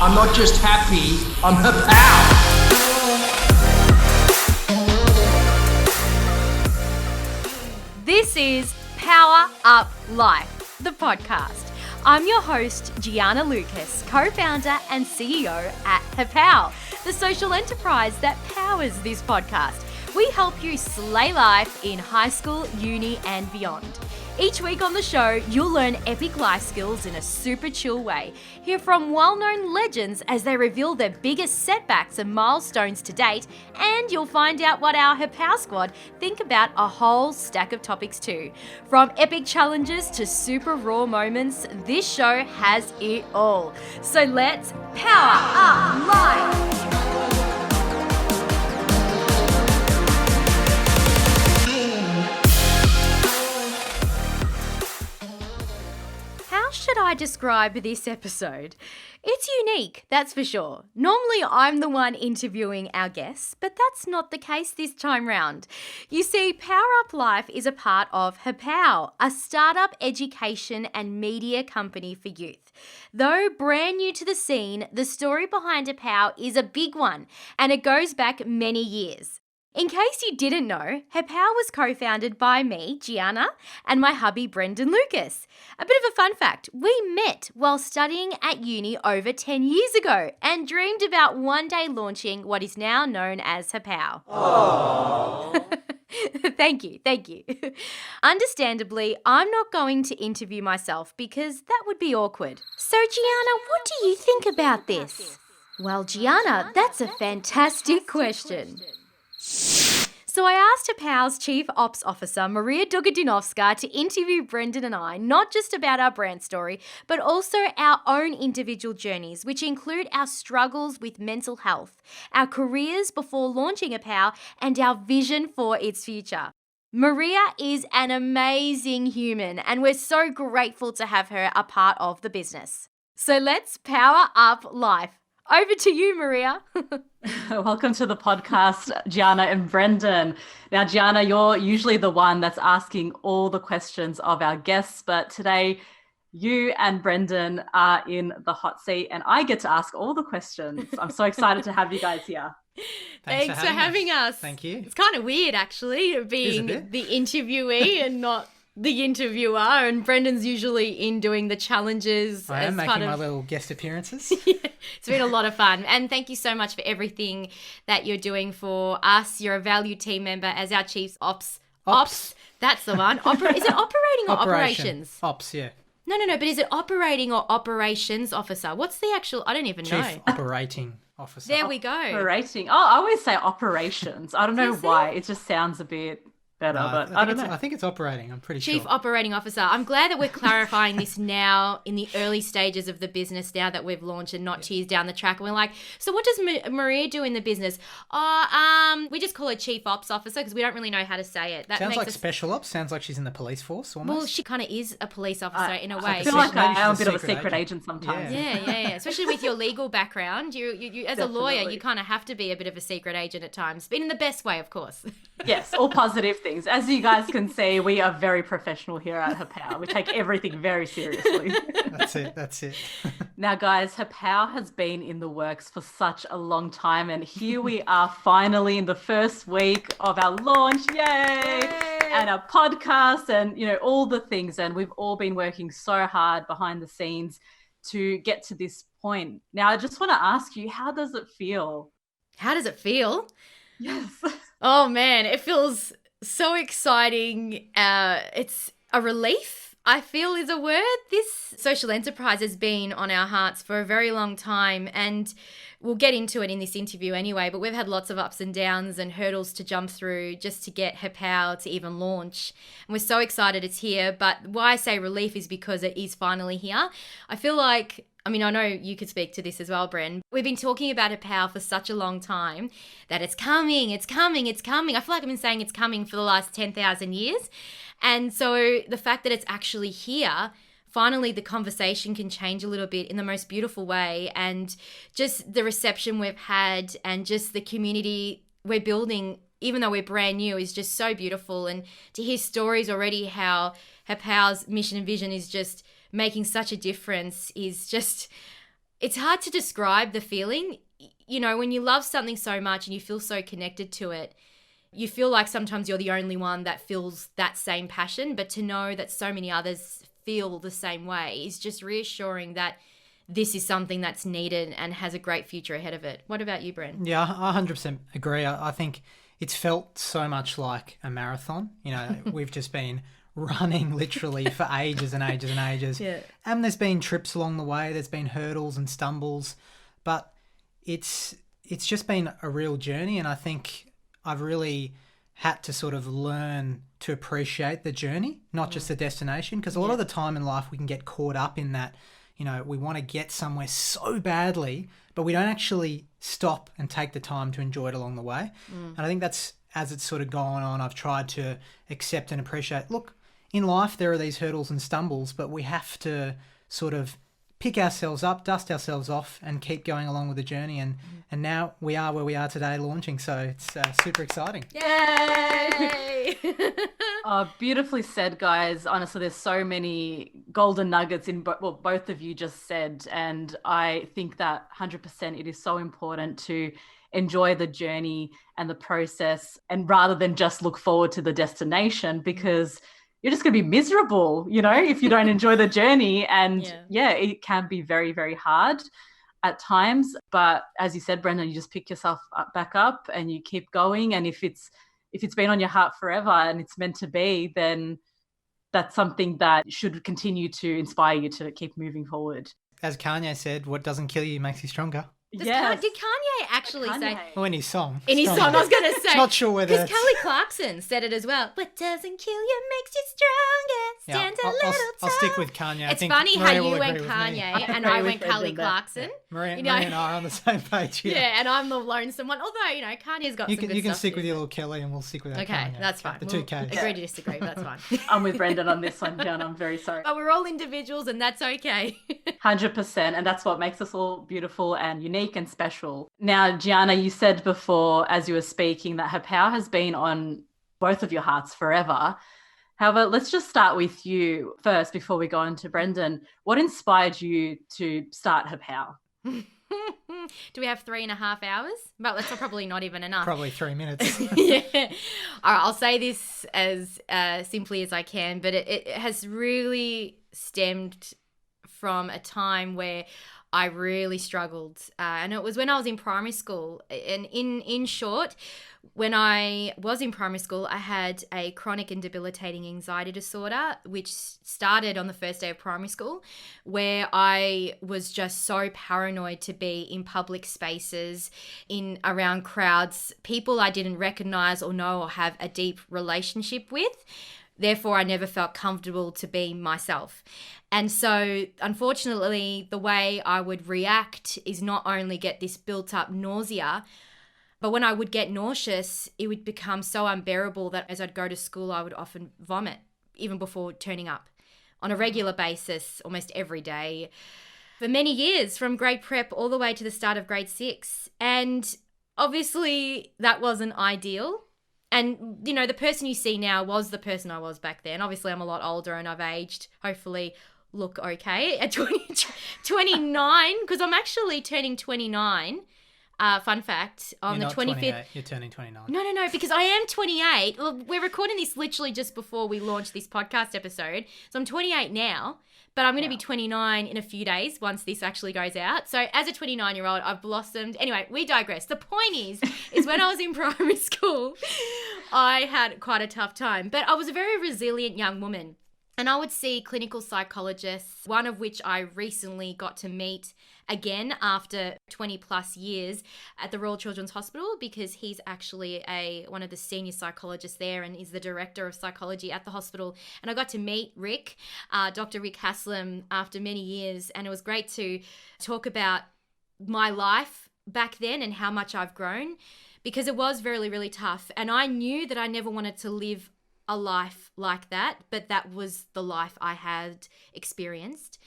I'm not just happy, I'm Happow. This is Power Up Life, the podcast. I'm your host, Gianna Lucas, co-founder and CEO at Happow, the social enterprise that powers this podcast. We help you slay life in high school, uni, and beyond. Each week on the show, you'll learn epic life skills in a super chill way. Hear from well-known legends as they reveal their biggest setbacks and milestones to date, and you'll find out what our Happow squad think about a whole stack of topics too. From epic challenges to super raw moments, this show has it all. So let's power up life! Should I describe this episode? It's unique, that's for sure. Normally I'm the one interviewing our guests, but that's not the case this time round. You see, Power Up Life is a part of Happow, a startup education and media company for youth. Though brand new to the scene, the story behind Happow is a big one, and it goes back many years. In case you didn't know, Happow was co-founded by me, Gianna, and my hubby, Brendan Lucas. A bit of a fun fact, we met while studying at uni over 10 years ago and dreamed about one day launching what is now known as Happow. Thank you. Understandably, I'm not going to interview myself because that would be awkward. So Gianna, what do you think about this? Well, Gianna, that's a fantastic question. So I asked Happow's Chief Ops Officer, Marija Dukadinovska, to interview Brendan and I, not just about our brand story, but also our own individual journeys, which include our struggles with mental health, our careers before launching Happow, and our vision for its future. Marija is an amazing human, and we're so grateful to have her a part of the business. So let's power up life. Over to you, Marija. Welcome to the podcast, Gianna and Brendan. Now, Gianna, you're usually the one that's asking all the questions of our guests, but today you and Brendan are in the hot seat and I get to ask all the questions. I'm so excited to have you guys here. Thanks for having us. Thank you. It's kind of weird, actually, being the interviewee and not the interviewer, and Brendan's usually in doing the challenges. I am making my little guest appearances. Yeah, it's been a lot of fun, and thank you so much for everything that you're doing for us. You're a valued team member as our Chief Ops. That's the one. Is it operating or operations? Ops, yeah. No, but is it operating or operations officer? What's the actual? I don't even know. Chief Operating Officer. There we go. Operating. Oh, I always say operations. I don't know why. It just sounds a bit better, but I don't know. I think it's operating. I'm pretty sure. Chief Operating Officer. I'm glad that we're clarifying this now in the early stages of the business, now that we've launched and not years down the track. And we're like, so what does Marija do in the business? We just call her Chief Ops Officer because we don't really know how to say it. That sounds makes like special ops. Sounds like she's in the police force almost. Well, she kind of is a police officer in a way. I feel like I am a bit of a secret agent sometimes. Yeah. Especially with your legal background. You as a lawyer, you kind of have to be a bit of a secret agent at times, but in the best way, of course. Yes, all positive things. As you guys can see, we are very professional here at Happow. We take everything very seriously. That's it. Now, guys, Happow has been in the works for such a long time, and here we are finally in the first week of our launch. Yay! And our podcast and, all the things. And we've all been working so hard behind the scenes to get to this point. Now, I just want to ask you, how does it feel? How does it feel? Yes. Oh, man, it feels so exciting. It's a relief, I feel, is a word. This social enterprise has been on our hearts for a very long time, and we'll get into it in this interview anyway, but we've had lots of ups and downs and hurdles to jump through just to get Happow to even launch. And we're so excited it's here, but why I say relief is because it is finally here. I feel like, I know you could speak to this as well, Bren. We've been talking about Happow for such a long time that it's coming. I feel like I've been saying it's coming for the last 10,000 years. And so the fact that it's actually here, finally the conversation can change a little bit in the most beautiful way. And just the reception we've had and just the community we're building, even though we're brand new, is just so beautiful. And to hear stories already how Happow's mission and vision is just making such a difference is just, It's hard to describe the feeling. You know, when you love something so much and you feel so connected to it, you feel like sometimes you're the only one that feels that same passion, but to know that so many others feel the same way is just reassuring that this is something that's needed and has a great future ahead of it. What about you, Bren? Yeah, I 100% agree. I think it's felt so much like a marathon. You know, we've just been running literally for ages and ages and ages. Yeah. And there's been trips along the way. There's been hurdles and stumbles, but it's just been a real journey. And I think I've really had to sort of learn to appreciate the journey, not just the destination. Because a lot of the time in life we can get caught up in that, you know, we want to get somewhere so badly, but we don't actually stop and take the time to enjoy it along the way. And I think that's, as it's sort of gone on, I've tried to accept and appreciate, look, in life there are these hurdles and stumbles, but we have to sort of pick ourselves up, dust ourselves off, and keep going along with the journey. And now we are where we are today, launching. So it's super exciting. Yay! Oh, beautifully said, guys. Honestly, there's so many golden nuggets in what both of you just said. And I think that 100% it is so important to enjoy the journey and the process, and rather than just look forward to the destination, because you're just going to be miserable, you know, if you don't enjoy the journey. And it can be very, very hard at times. But as you said, Brendan, you just pick yourself back up and you keep going. And if it's been on your heart forever and it's meant to be, then that's something that should continue to inspire you to keep moving forward. As Kanye said, what doesn't kill you makes you stronger. Did Kanye actually say? Oh, in his song. In his song, I was going to say. Not sure whether because Kelly Clarkson said it as well. What doesn't kill you makes you stronger. Stand a little tall. I'll stick with Kanye. It's funny how you went Kanye and I went Kelly Clarkson. Maria and I are on the same page. Yeah, and I'm the lonesome one. Although, you know, Kanye's got some good stuff. You can stick with your little Kelly and we'll stick with our Kanye. Okay, that's fine. The two Ks. Agree to disagree. That's fine. I'm with Brendan on this one, Gianna. I'm very sorry. But we're all individuals and that's okay. 100%. And that's what makes us all beautiful and unique and special. Now, Gianna, you said before, as you were speaking, that Happow has been on both of your hearts forever. However, let's just start with you first before we go on to Brendan. What inspired you to start Happow? Do we have 3.5 hours? But that's probably not even enough. Probably 3 minutes. Yeah. All right, I'll say this as simply as I can, but it has really stemmed from a time where I really struggled. And it was when I was in primary school. And in short, when I was in primary school, I had a chronic and debilitating anxiety disorder, which started on the first day of primary school, where I was just so paranoid to be in public spaces, around crowds, people I didn't recognize or know or have a deep relationship with. Therefore, I never felt comfortable to be myself. And so, unfortunately, the way I would react is not only get this built up nausea, but when I would get nauseous, it would become so unbearable that as I'd go to school, I would often vomit, even before turning up on a regular basis, almost every day, for many years, from grade prep all the way to the start of grade 6. And obviously, that wasn't ideal. And, you know, the person you see now was the person I was back then. Obviously, I'm a lot older and I've aged, hopefully look okay at 29, because I'm actually turning 29. Fun fact, on You're the not 25th. 28, you're turning 29. No, because I am 28. Well, we're recording this literally just before we launch this podcast episode. So I'm 28 now, but I'm going to be 29 in a few days once this actually goes out. So as a 29-year-old, I've blossomed. Anyway, we digress. The point is when I was in primary school, I had quite a tough time, but I was a very resilient young woman. And I would see clinical psychologists, one of which I recently got to meet again after 20 plus years at the Royal Children's Hospital, because he's actually one of the senior psychologists there and is the director of psychology at the hospital. And I got to meet Rick, Dr. Rick Haslam, after many years. And it was great to talk about my life back then and how much I've grown, because it was really, really tough. And I knew that I never wanted to live a life like that, but that was the life I had experienced.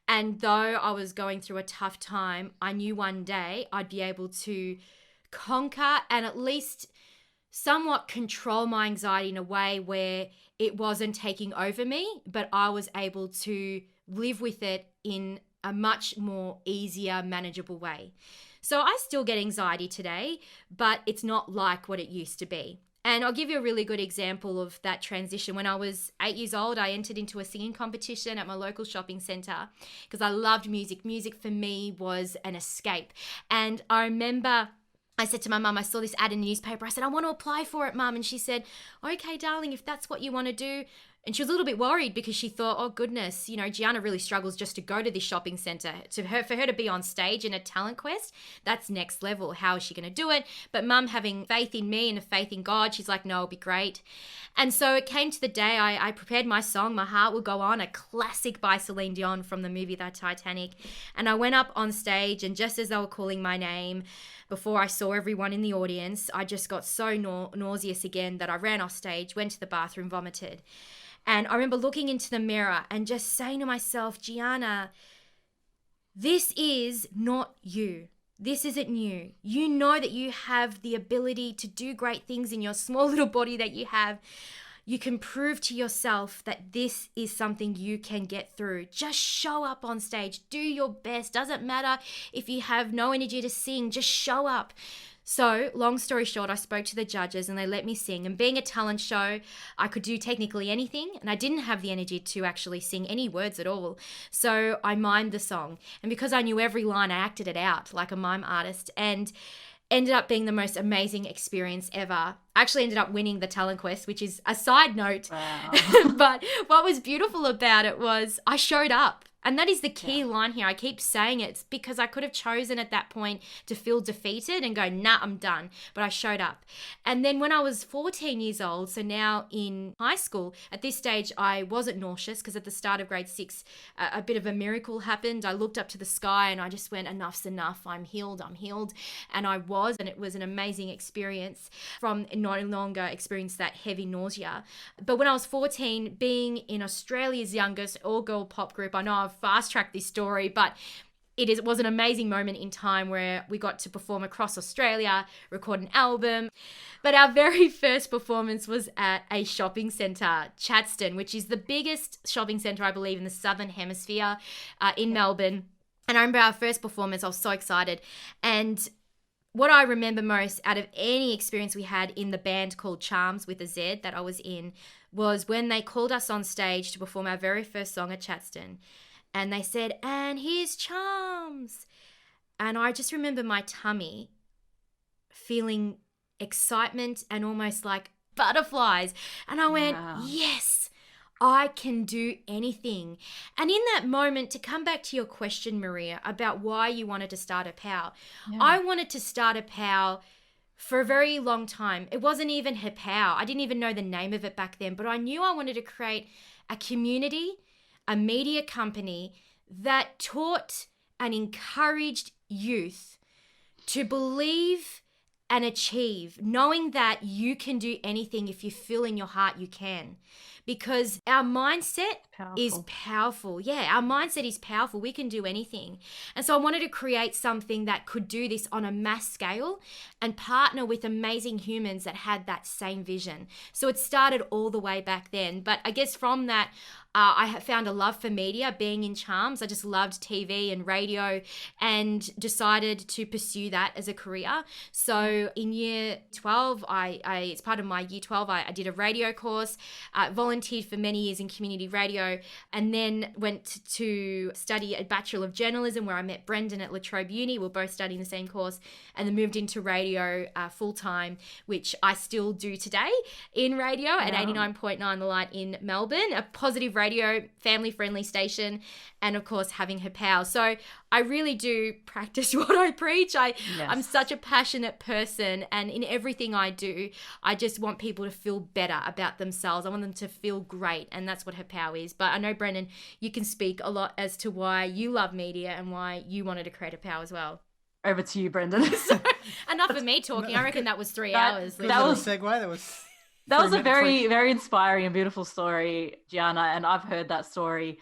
And though I was going through a tough time, I knew one day I'd be able to conquer and at least somewhat control my anxiety in a way where it wasn't taking over me, but I was able to live with it in a much more easier, manageable way. So I still get anxiety today, but it's not like what it used to be. And I'll give you a really good example of that transition. When I was 8 years old, I entered into a singing competition at my local shopping centre because I loved music. Music for me was an escape. And I remember I said to my mum, I saw this ad in the newspaper. I said, I want to apply for it, Mum. And she said, okay, darling, if that's what you want to do. And she was a little bit worried because she thought, oh, goodness, you know, Gianna really struggles just to go to this shopping centre. For her to be on stage in a talent quest, that's next level. How is she going to do it? But Mum, having faith in me and a faith in God, she's like, no, it'll be great. And so it came to the day I prepared my song, My Heart Will Go On, a classic by Celine Dion from the movie The Titanic. And I went up on stage, and just as they were calling my name, before I saw everyone in the audience, I just got so nauseous again that I ran off stage, went to the bathroom, vomited. And I remember looking into the mirror and just saying to myself, Gianna, this is not you. This isn't you. You know that you have the ability to do great things in your small little body that you have. You can prove to yourself that this is something you can get through. Just show up on stage. Do your best. Doesn't matter if you have no energy to sing. Just show up. So, long story short, I spoke to the judges and they let me sing. And being a talent show, I could do technically anything, and I didn't have the energy to actually sing any words at all. So I mimed the song. And because I knew every line, I acted it out like a mime artist, and ended up being the most amazing experience ever. I actually ended up winning the talent quest, which is a side note. Wow. But what was beautiful about it was I showed up. And that is the key line here. I keep saying it because I could have chosen at that point to feel defeated and go, nah, I'm done. But I showed up. And then when I was 14 years old, so now in high school, at this stage, I wasn't nauseous because at the start of grade 6, a bit of a miracle happened. I looked up to the sky and I just went, enough's enough. I'm healed. And I was, and it was an amazing experience from no longer experience that heavy nausea. But when I was 14, being in Australia's youngest all-girl pop group, I know I've fast-tracked this story, but it was an amazing moment in time where we got to perform across Australia, record an album. But our very first performance was at a shopping centre, Chadstone, which is the biggest shopping centre, I believe, in the Southern Hemisphere in Melbourne. And I remember our first performance, I was so excited. And what I remember most out of any experience we had in the band called Charms with a Z that I was in was when they called us on stage to perform our very first song at Chadstone. And they said, and here's Charms. And I just remember my tummy feeling excitement and almost like butterflies. And I went, yes, I can do anything. And in that moment, to come back to your question, Marija, about why you wanted to start Happow, I wanted to start Happow for a very long time. It wasn't even Happow. I didn't even know the name of it back then, but I knew I wanted to create a community, a media company that taught and encouraged youth to believe and achieve, knowing that you can do anything if you feel in your heart you can. Because our mindset is powerful. Yeah, our mindset is powerful. We can do anything. And so I wanted to create something that could do this on a mass scale and partner with amazing humans that had that same vision. So it started all the way back then. But I guess from that, I found a love for media, being in Charms. I just loved TV and radio and decided to pursue that as a career. So in year 12, it's part of my year 12, I did a radio course, volunteered for many years in community radio, and then went to study a Bachelor of Journalism where I met Brendan at La Trobe Uni. We were both studying the same course, and then moved into radio full-time, which I still do today in radio at 89.9 The Light in Melbourne, a positive radio, family-friendly station, and of course having Happow. So I really do practice what I preach. I'm such a passionate person, and in everything I do, I just want people to feel better about themselves. I want them to feel great, and that's what Happow is. But I know, Brendan, you can speak a lot as to why you love media and why you wanted to create Happow as well. Over to you, Brendan. Enough of me talking. I reckon that was 3 hours. That was a segue. That was a very, very inspiring and beautiful story, Gianna, and I've heard that story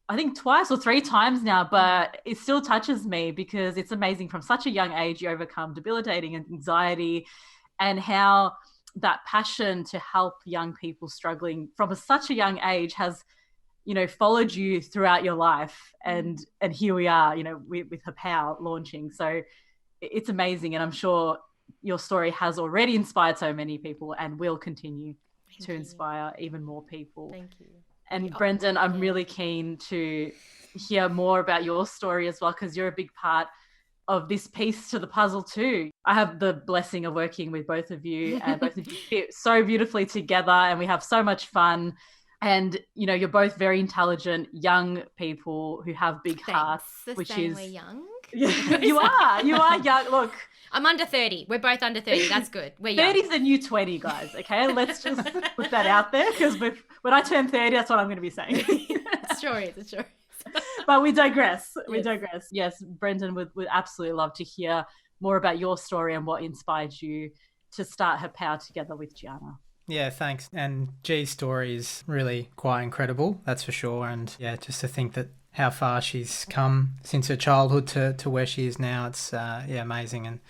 I think twice or 3 times now, but it still touches me because it's amazing from such a young age you overcome debilitating anxiety, and how that passion to help young people struggling from such a young age has, followed you throughout your life, and here we are, with Happow launching. So it's amazing, and I'm sure your story has already inspired so many people and will continue to inspire even more people. Thank you. And Brendan, I'm really keen to hear more about your story as well, because you're a big part of this piece to the puzzle too. I have the blessing of working with both of you, and both of you fit so beautifully together, and we have so much fun. And you're both very intelligent young people who have big hearts, which is we're young. you are young. Look, I'm under 30. We're both under 30. That's good. We're young. 30's the new 20, guys. Okay, let's just put that out there, because when I turn 30, that's what I'm going to be saying. It sure is. But we digress. We digress. Yes, Brendan would absolutely love to hear more about your story and what inspired you to start Happow together with Gianna. Yeah, thanks. And G's story is really quite incredible, that's for sure. And yeah, just to think that how far she's come since her childhood to where she is now, it's amazing and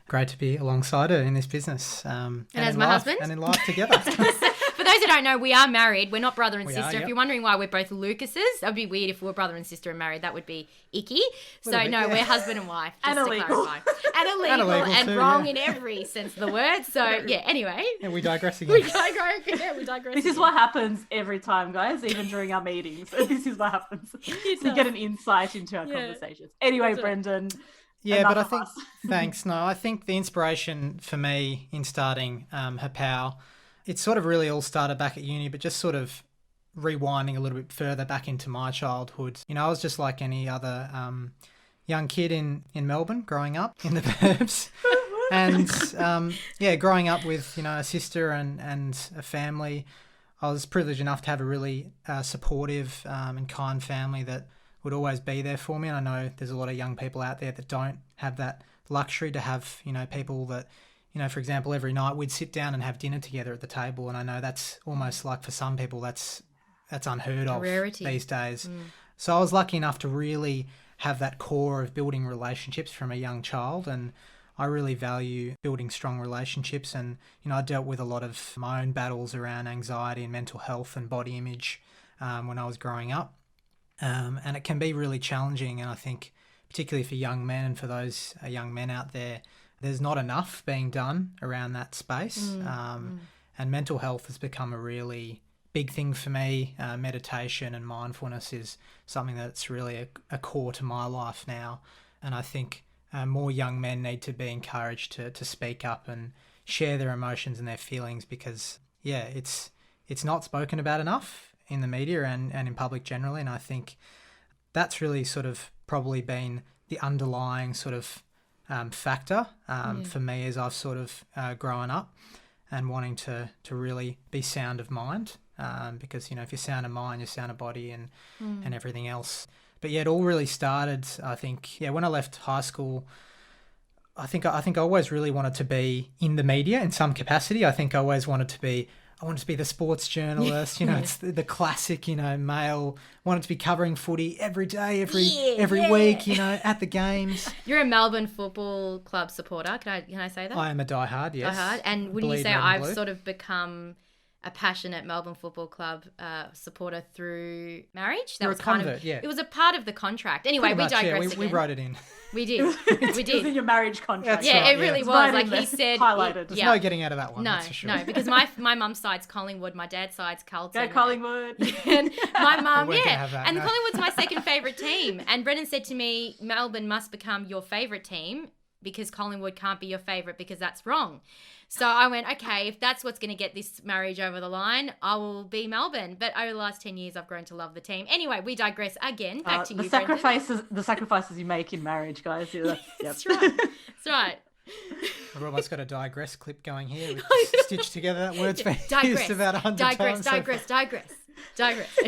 great to be alongside her in this business. And as my husband. And in life together. For those who don't know, we are married. We're not brother and sister. Yep. If you're wondering why we're both Lucases, that would be weird if we were brother and sister and married. That would be icky. We're husband and wife. Just And to illegal. clarify. And illegal and too, wrong in every sense of the word. So, anyway. And we digress again. We digress. This is what happens every time, guys, even during our meetings. This is what happens. You get an insight into our conversations. Anyway, Brendan. Yeah, but I think, us. thanks. No, I think the inspiration for me in starting Happow, it sort of really all started back at uni, but just sort of rewinding a little bit further back into my childhood. I was just like any other young kid in Melbourne growing up in the burbs. And growing up with, a sister and a family, I was privileged enough to have a really supportive and kind family that would always be there for me. And I know there's a lot of young people out there that don't have that luxury to have, people that, for example, every night we'd sit down and have dinner together at the table. And I know that's almost like for some people that's unheard of these days. So I was lucky enough to really have that core of building relationships from a young child. And I really value building strong relationships. And, I dealt with a lot of my own battles around anxiety and mental health and body image when I was growing up. And it can be really challenging. And I think particularly for young men and for those young men out there, there's not enough being done around that space. And mental health has become a really big thing for me. Meditation and mindfulness is something that's really a core to my life now. And I think more young men need to be encouraged to speak up and share their emotions and their feelings, because, it's not spoken about enough in the media and in public generally. And I think that's really sort of probably been the underlying sort of factor for me as I've sort of grown up and wanting to really be sound of mind, because, if you're sound of mind, you're sound of body and everything else. But it all really started, I think, when I left high school. I think I always really wanted to be in the media in some capacity. I think I always wanted to be the sports journalist, it's the classic, male, wanted to be covering footy every day, every week, at the games. You're a Melbourne Football Club supporter. Can I say that? I am a diehard, yes. Diehard. And wouldn't you say I've sort of become a passionate Melbourne Football Club supporter through marriage? You're a convert, yeah. It was a part of the contract. Anyway, Pretty much, we digress again. We wrote it in. We did. We did. It was in your marriage contract. Yeah, right, it really was. Right Like he said, highlighted. There's no getting out of that one. No, that's for sure. no, because my mum's side's Collingwood, my dad's side's Carlton. Go Collingwood. And my mum, We weren't gonna have that, and no. Collingwood's my second favourite team. And Brendan said to me, Melbourne must become your favourite team because Collingwood can't be your favourite because that's wrong. So I went, okay, if that's what's going to get this marriage over the line, I will be Melbourne. But over the last 10 years, I've grown to love the team. Anyway, we digress again. Back to you, Brendan. The sacrifices you make in marriage, guys. That's right. That's right. We've almost got a digress clip going here. We just stitched together that word's been used about 100 times. Digress.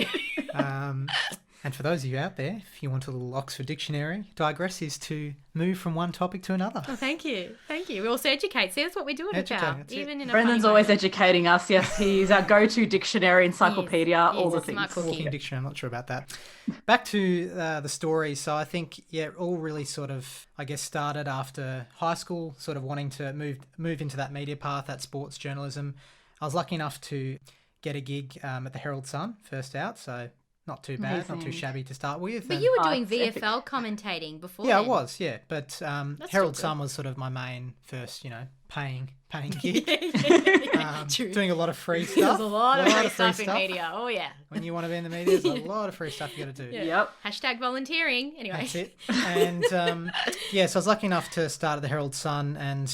And for those of you out there, if you want a little Oxford Dictionary, digress is to move from one topic to another. Oh, thank you. We also educate. See, that's what we do at Happow. Even in a Brendan's funny always way. educating us. Yes, he's our go-to dictionary, encyclopedia, all the things. Smart cookie. Walking dictionary, I'm not sure about that. Back to the story. So I think, it all really sort of, I guess, started after high school, sort of wanting to move into that media path, that sports journalism. I was lucky enough to get a gig at the Herald Sun first out, so not too bad, not too Amazing. shabby to start with. But And- you were doing it's epic. VFL commentating before. yeah, I then. was, yeah. But still Herald good. Sun was sort of my main first, paying gig. True. Doing a lot of free stuff. There's a lot of free stuff in stuff. media. Oh yeah. When you want to be in the media, there's a lot of free stuff you got to do. Yeah. Yep. Hashtag volunteering. Anyway. That's it. And so I was lucky enough to start at the Herald Sun, and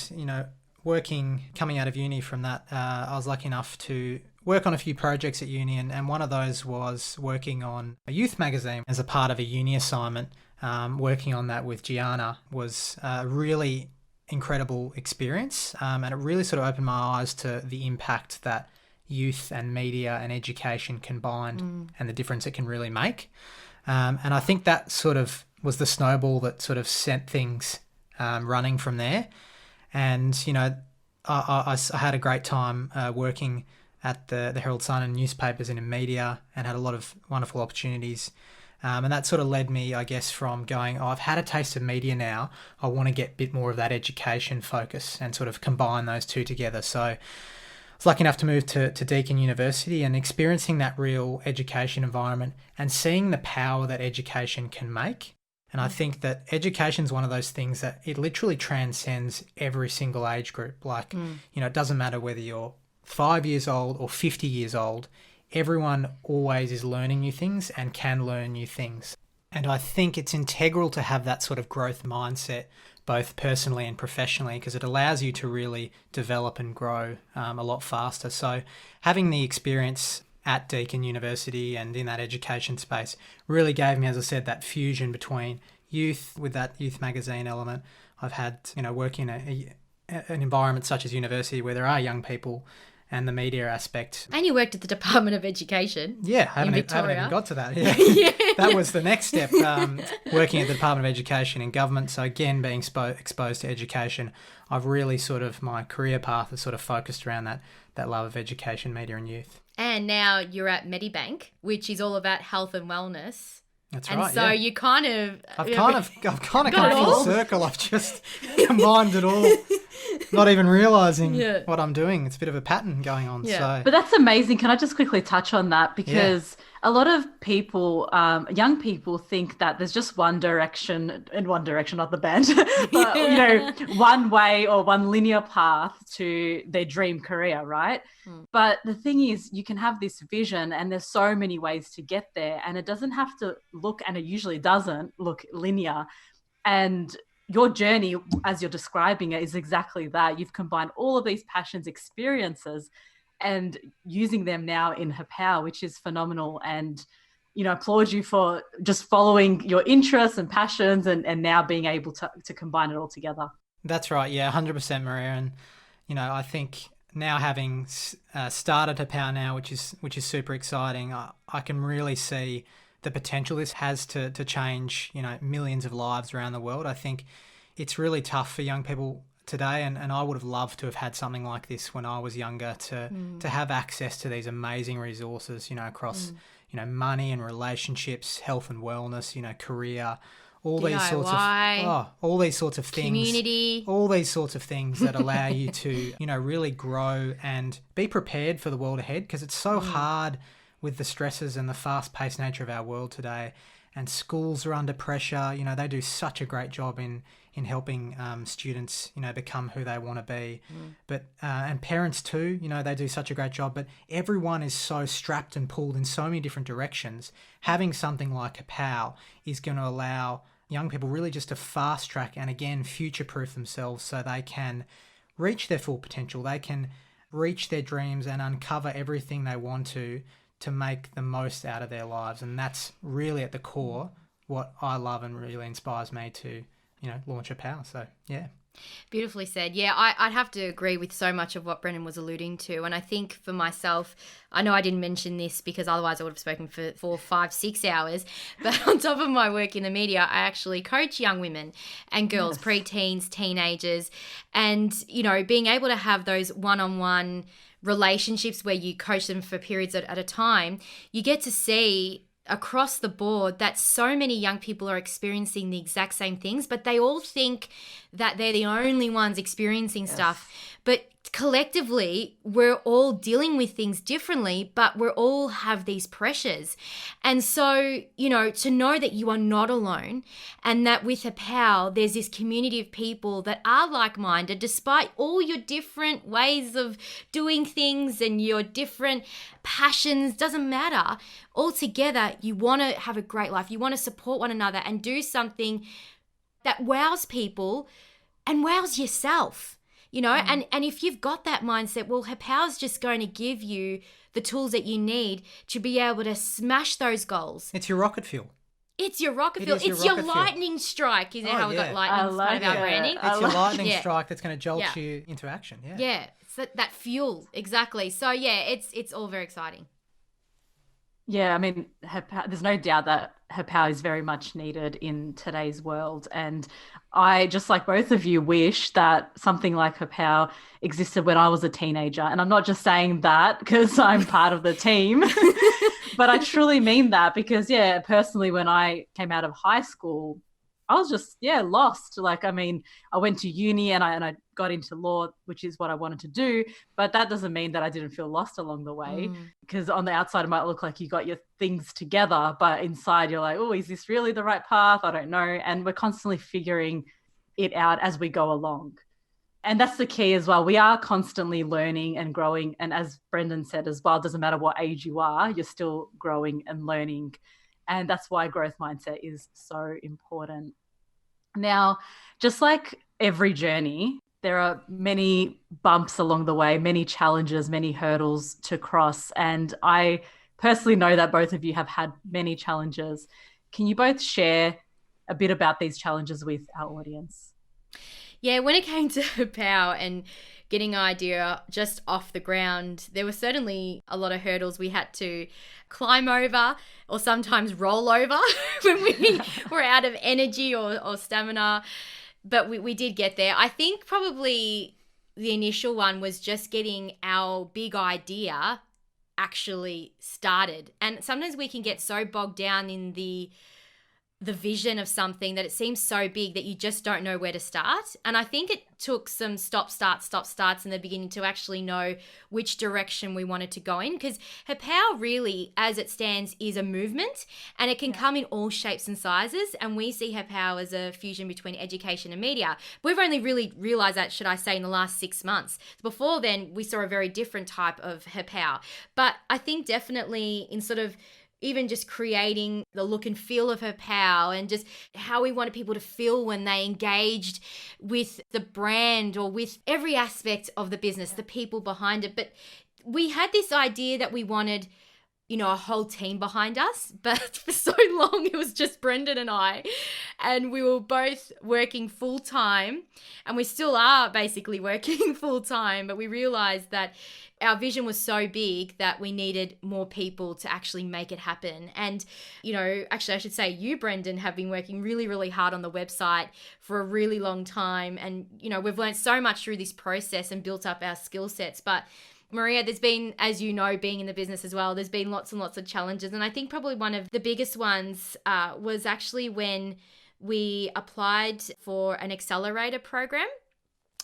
coming out of uni from that, I was lucky enough to work on a few projects at uni, and one of those was working on a youth magazine as a part of a uni assignment. Working on that with Gianna was a really incredible experience, and it really sort of opened my eyes to the impact that youth and media and education combined and the difference it can really make. And I think that sort of was the snowball that sort of sent things running from there. And, I had a great time working at the Herald Sun and newspapers and in media, and had a lot of wonderful opportunities. And that sort of led me, I guess, from going, I've had a taste of media now. I want to get a bit more of that education focus and sort of combine those two together. So I was lucky enough to move to Deakin University and experiencing that real education environment and seeing the power that education can make. And I think that education is one of those things that it literally transcends every single age group. Like, it doesn't matter whether you're 5 years old or 50 years old, everyone always is learning new things and can learn new things. And I think it's integral to have that sort of growth mindset, both personally and professionally, because it allows you to really develop and grow a lot faster. So having the experience at Deakin University and in that education space really gave me, as I said, that fusion between youth with that youth magazine element. I've had, working in an environment such as university where there are young people, and the media aspect. And you worked at the Department of Education. Yeah, I haven't Victoria. even got to that. Yeah. That was the next step, working at the Department of Education in government. So again, being exposed to education, I've really my career path is sort of focused around that love of education, media and youth. And now you're at Medibank, which is all about health and wellness. That's And right. so yeah. you kind of... I've kind of Got come it full all? circle. I've just combined it all, not even realising Yeah. what I'm doing. It's a bit of a pattern going on. Yeah. So But that's amazing. Can I just quickly touch on that? Because a lot of people, young people, think that there's just one direction, not the band, but, one way or one linear path to their dream career, right? But the thing is, you can have this vision and there's so many ways to get there, and it doesn't have to look, and it usually doesn't look linear. And your journey, as you're describing it, is exactly that. You've combined all of these passions, experiences, and using them now in Happow, which is phenomenal. And, applaud you for just following your interests and passions and now being able to combine it all together. that's right. Yeah, 100%, Maria. And, I think now having started Happow now, which is super exciting, I can really see the potential this has to change, millions of lives around the world. I think it's really tough for young people today, and I would have loved to have had something like this when I was younger, to have access to these amazing resources, across, money and relationships, health and wellness, career, all these sorts of all these sorts of things, community. all these sorts of things that allow you to, really grow and be prepared for the world ahead, because it's so hard with the stresses and the fast-paced nature of our world today. And schools are under pressure. They do such a great job in helping students, become who they want to be. But and parents too, they do such a great job. But everyone is so strapped and pulled in so many different directions. Having something like Happow is going to allow young people really just to fast track and again future-proof themselves so they can reach their full potential. They can reach their dreams and uncover everything they want to make the most out of their lives. And that's really at the core what I love and really inspires me to, launch Happow. So, yeah. Beautifully said. Yeah, I'd have to agree with so much of what Brendan was alluding to. And I think for myself, I know I didn't mention this because otherwise I would have spoken for 4, 5, 6 hours. But on top of my work in the media, I actually coach young women and girls, preteens, teenagers. And, being able to have those one-on-one relationships where you coach them for periods at a time, you get to see across the board that so many young people are experiencing the exact same things, but they all think that they're the only ones experiencing stuff. But collectively, we're all dealing with things differently, but we all have these pressures. And so, to know that you are not alone and that with Happow, there's this community of people that are like-minded, despite all your different ways of doing things and your different passions, doesn't matter. All together, you want to have a great life. You want to support one another and do something that wows people and wows yourself. And if you've got that mindset, well, Happow's just going to give you the tools that you need to be able to smash those goals. It's your rocket fuel. It's your rocket fuel. It's your lightning strike. You know how we got lightning as part of our branding? It's your lightning strike that's going to jolt you into action. Yeah. Yeah. It's that fuel. Exactly. So, it's all very exciting. Yeah, I mean, there's no doubt that Happow is very much needed in today's world. And I, just like both of you, wish that something like Happow existed when I was a teenager. And I'm not just saying that because I'm part of the team, but I truly mean that because, personally, when I came out of high school, I was just, lost. Like, I mean, I went to uni and I got into law, which is what I wanted to do. But that doesn't mean that I didn't feel lost along the way, because on the outside, it might look like you got your things together, but inside you're like, oh, is this really the right path? I don't know. And we're constantly figuring it out as we go along. And that's the key as well. We are constantly learning and growing. And as Brendan said as well, it doesn't matter what age you are, you're still growing and learning. And that's why growth mindset is so important. Now, just like every journey, there are many bumps along the way, many challenges, many hurdles to cross. And I personally know that both of you have had many challenges. Can you both share a bit about these challenges with our audience? Yeah, when it came to Happow and getting an idea just off the ground, there were certainly a lot of hurdles we had to climb over or sometimes roll over when we were out of energy or stamina. But we did get there. I think probably the initial one was just getting our big idea actually started. And sometimes we can get so bogged down in the vision of something that it seems so big that you just don't know where to start. And I think it took some stop starts in the beginning to actually know which direction we wanted to go in, because Happow really, as it stands, is a movement, and it can come in all shapes and sizes. And we see Happow as a fusion between education and media. We've only really realized that, should I say, in the last 6 months. Before then, we saw a very different type of Happow. But I think definitely in sort of even just creating the look and feel of Happow and just how we wanted people to feel when they engaged with the brand or with every aspect of the business, the people behind it. But we had this idea that we wanted, a whole team behind us, but for so long it was just Brendan and I, and we were both working full time, and we still are basically working full time, but we realized that our vision was so big that we needed more people to actually make it happen. And, actually I should say you, Brendan, have been working really, really hard on the website for a really long time. And, we've learned so much through this process and built up our skill sets. But Marija, there's been, as you know, being in the business as well, there's been lots and lots of challenges. And I think probably one of the biggest ones was actually when we applied for an accelerator program.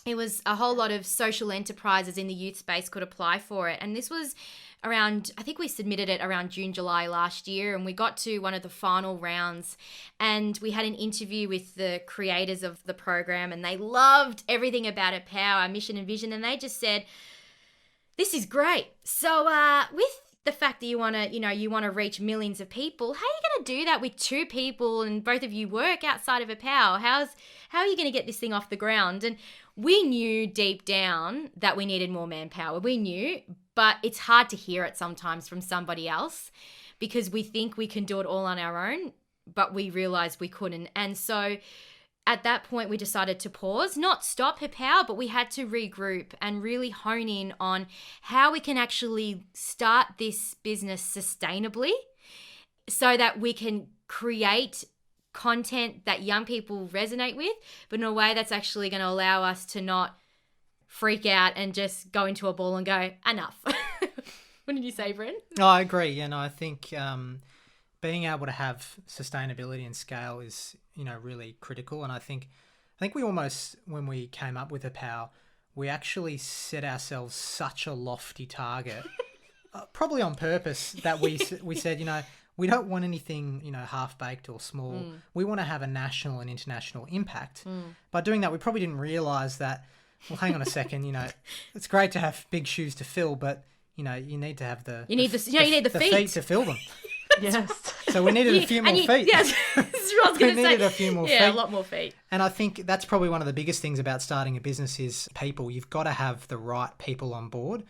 It was a whole lot of social enterprises in the youth space could apply for it. And this was around, I think we submitted it around June, July last year, and we got to one of the final rounds, and we had an interview with the creators of the program, and they loved everything about Happow, our mission and vision, and they just said, this is great. So with the fact that you want to reach millions of people, how are you going to do that with 2 people and both of you work outside of Happow? How are you going to get this thing off the ground? And we knew deep down that we needed more manpower. We knew, but it's hard to hear it sometimes from somebody else because we think we can do it all on our own, but we realized we couldn't. And so at that point, we decided to pause, not stop Happow, but we had to regroup and really hone in on how we can actually start this business sustainably so that we can create content that young people resonate with, but in a way that's actually going to allow us to not freak out and just go into a ball and go, enough. What did you say, Brent? No, I agree. I think being able to have sustainability and scale is, really critical. And I think we almost, when we came up with Happow, we actually set ourselves such a lofty target, probably on purpose, that we said, we don't want anything, half-baked or small. We want to have a national and international impact. By doing that, we probably didn't realise that, well, hang on a second, it's great to have big shoes to fill, but, you need to have the... You need the feet to fill them. Yes. So we needed a few more feet. Yes, that's what I was going to say. We needed a few more feet. Yeah, a lot more feet. And I think that's probably one of the biggest things about starting a business is people. You've got to have the right people on board.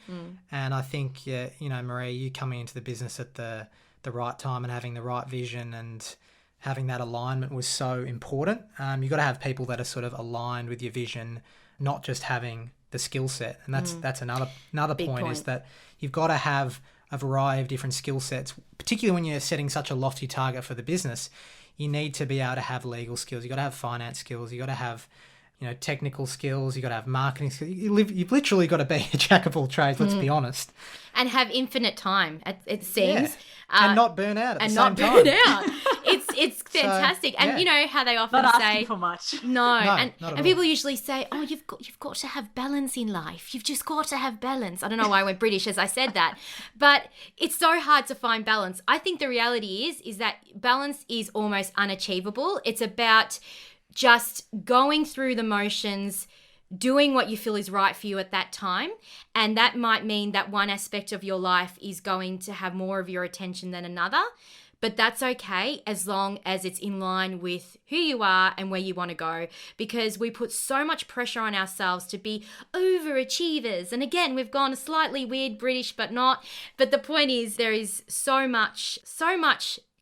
And I think, Marija, you coming into the business at the right time and having the right vision and having that alignment was so important. You've got to have people that are sort of aligned with your vision, not just having the skill set. And that's another point is that you've got to have a variety of different skill sets, particularly when you're setting such a lofty target for the business. You need to be able to have legal skills. You've got to have finance skills. You've got to have, technical skills. You've got to have marketing skills. You've literally got to be a jack of all trades, let's be honest. And have infinite time, it seems. Yeah. And not burn out at the same time. And not burn out. It's fantastic. So, and you know how they often Not say... asking for much. No. And not at all. people usually say, oh, you've got to have balance in life. You've just got to have balance. I don't know why I went British as I said that. But it's so hard to find balance. I think the reality is that balance is almost unachievable. It's about just going through the motions, doing what you feel is right for you at that time. And that might mean that one aspect of your life is going to have more of your attention than another. But that's okay as long as it's in line with who you are and where you want to go, because we put so much pressure on ourselves to be overachievers. And again, we've gone slightly weird British, but not. But the point is there is so much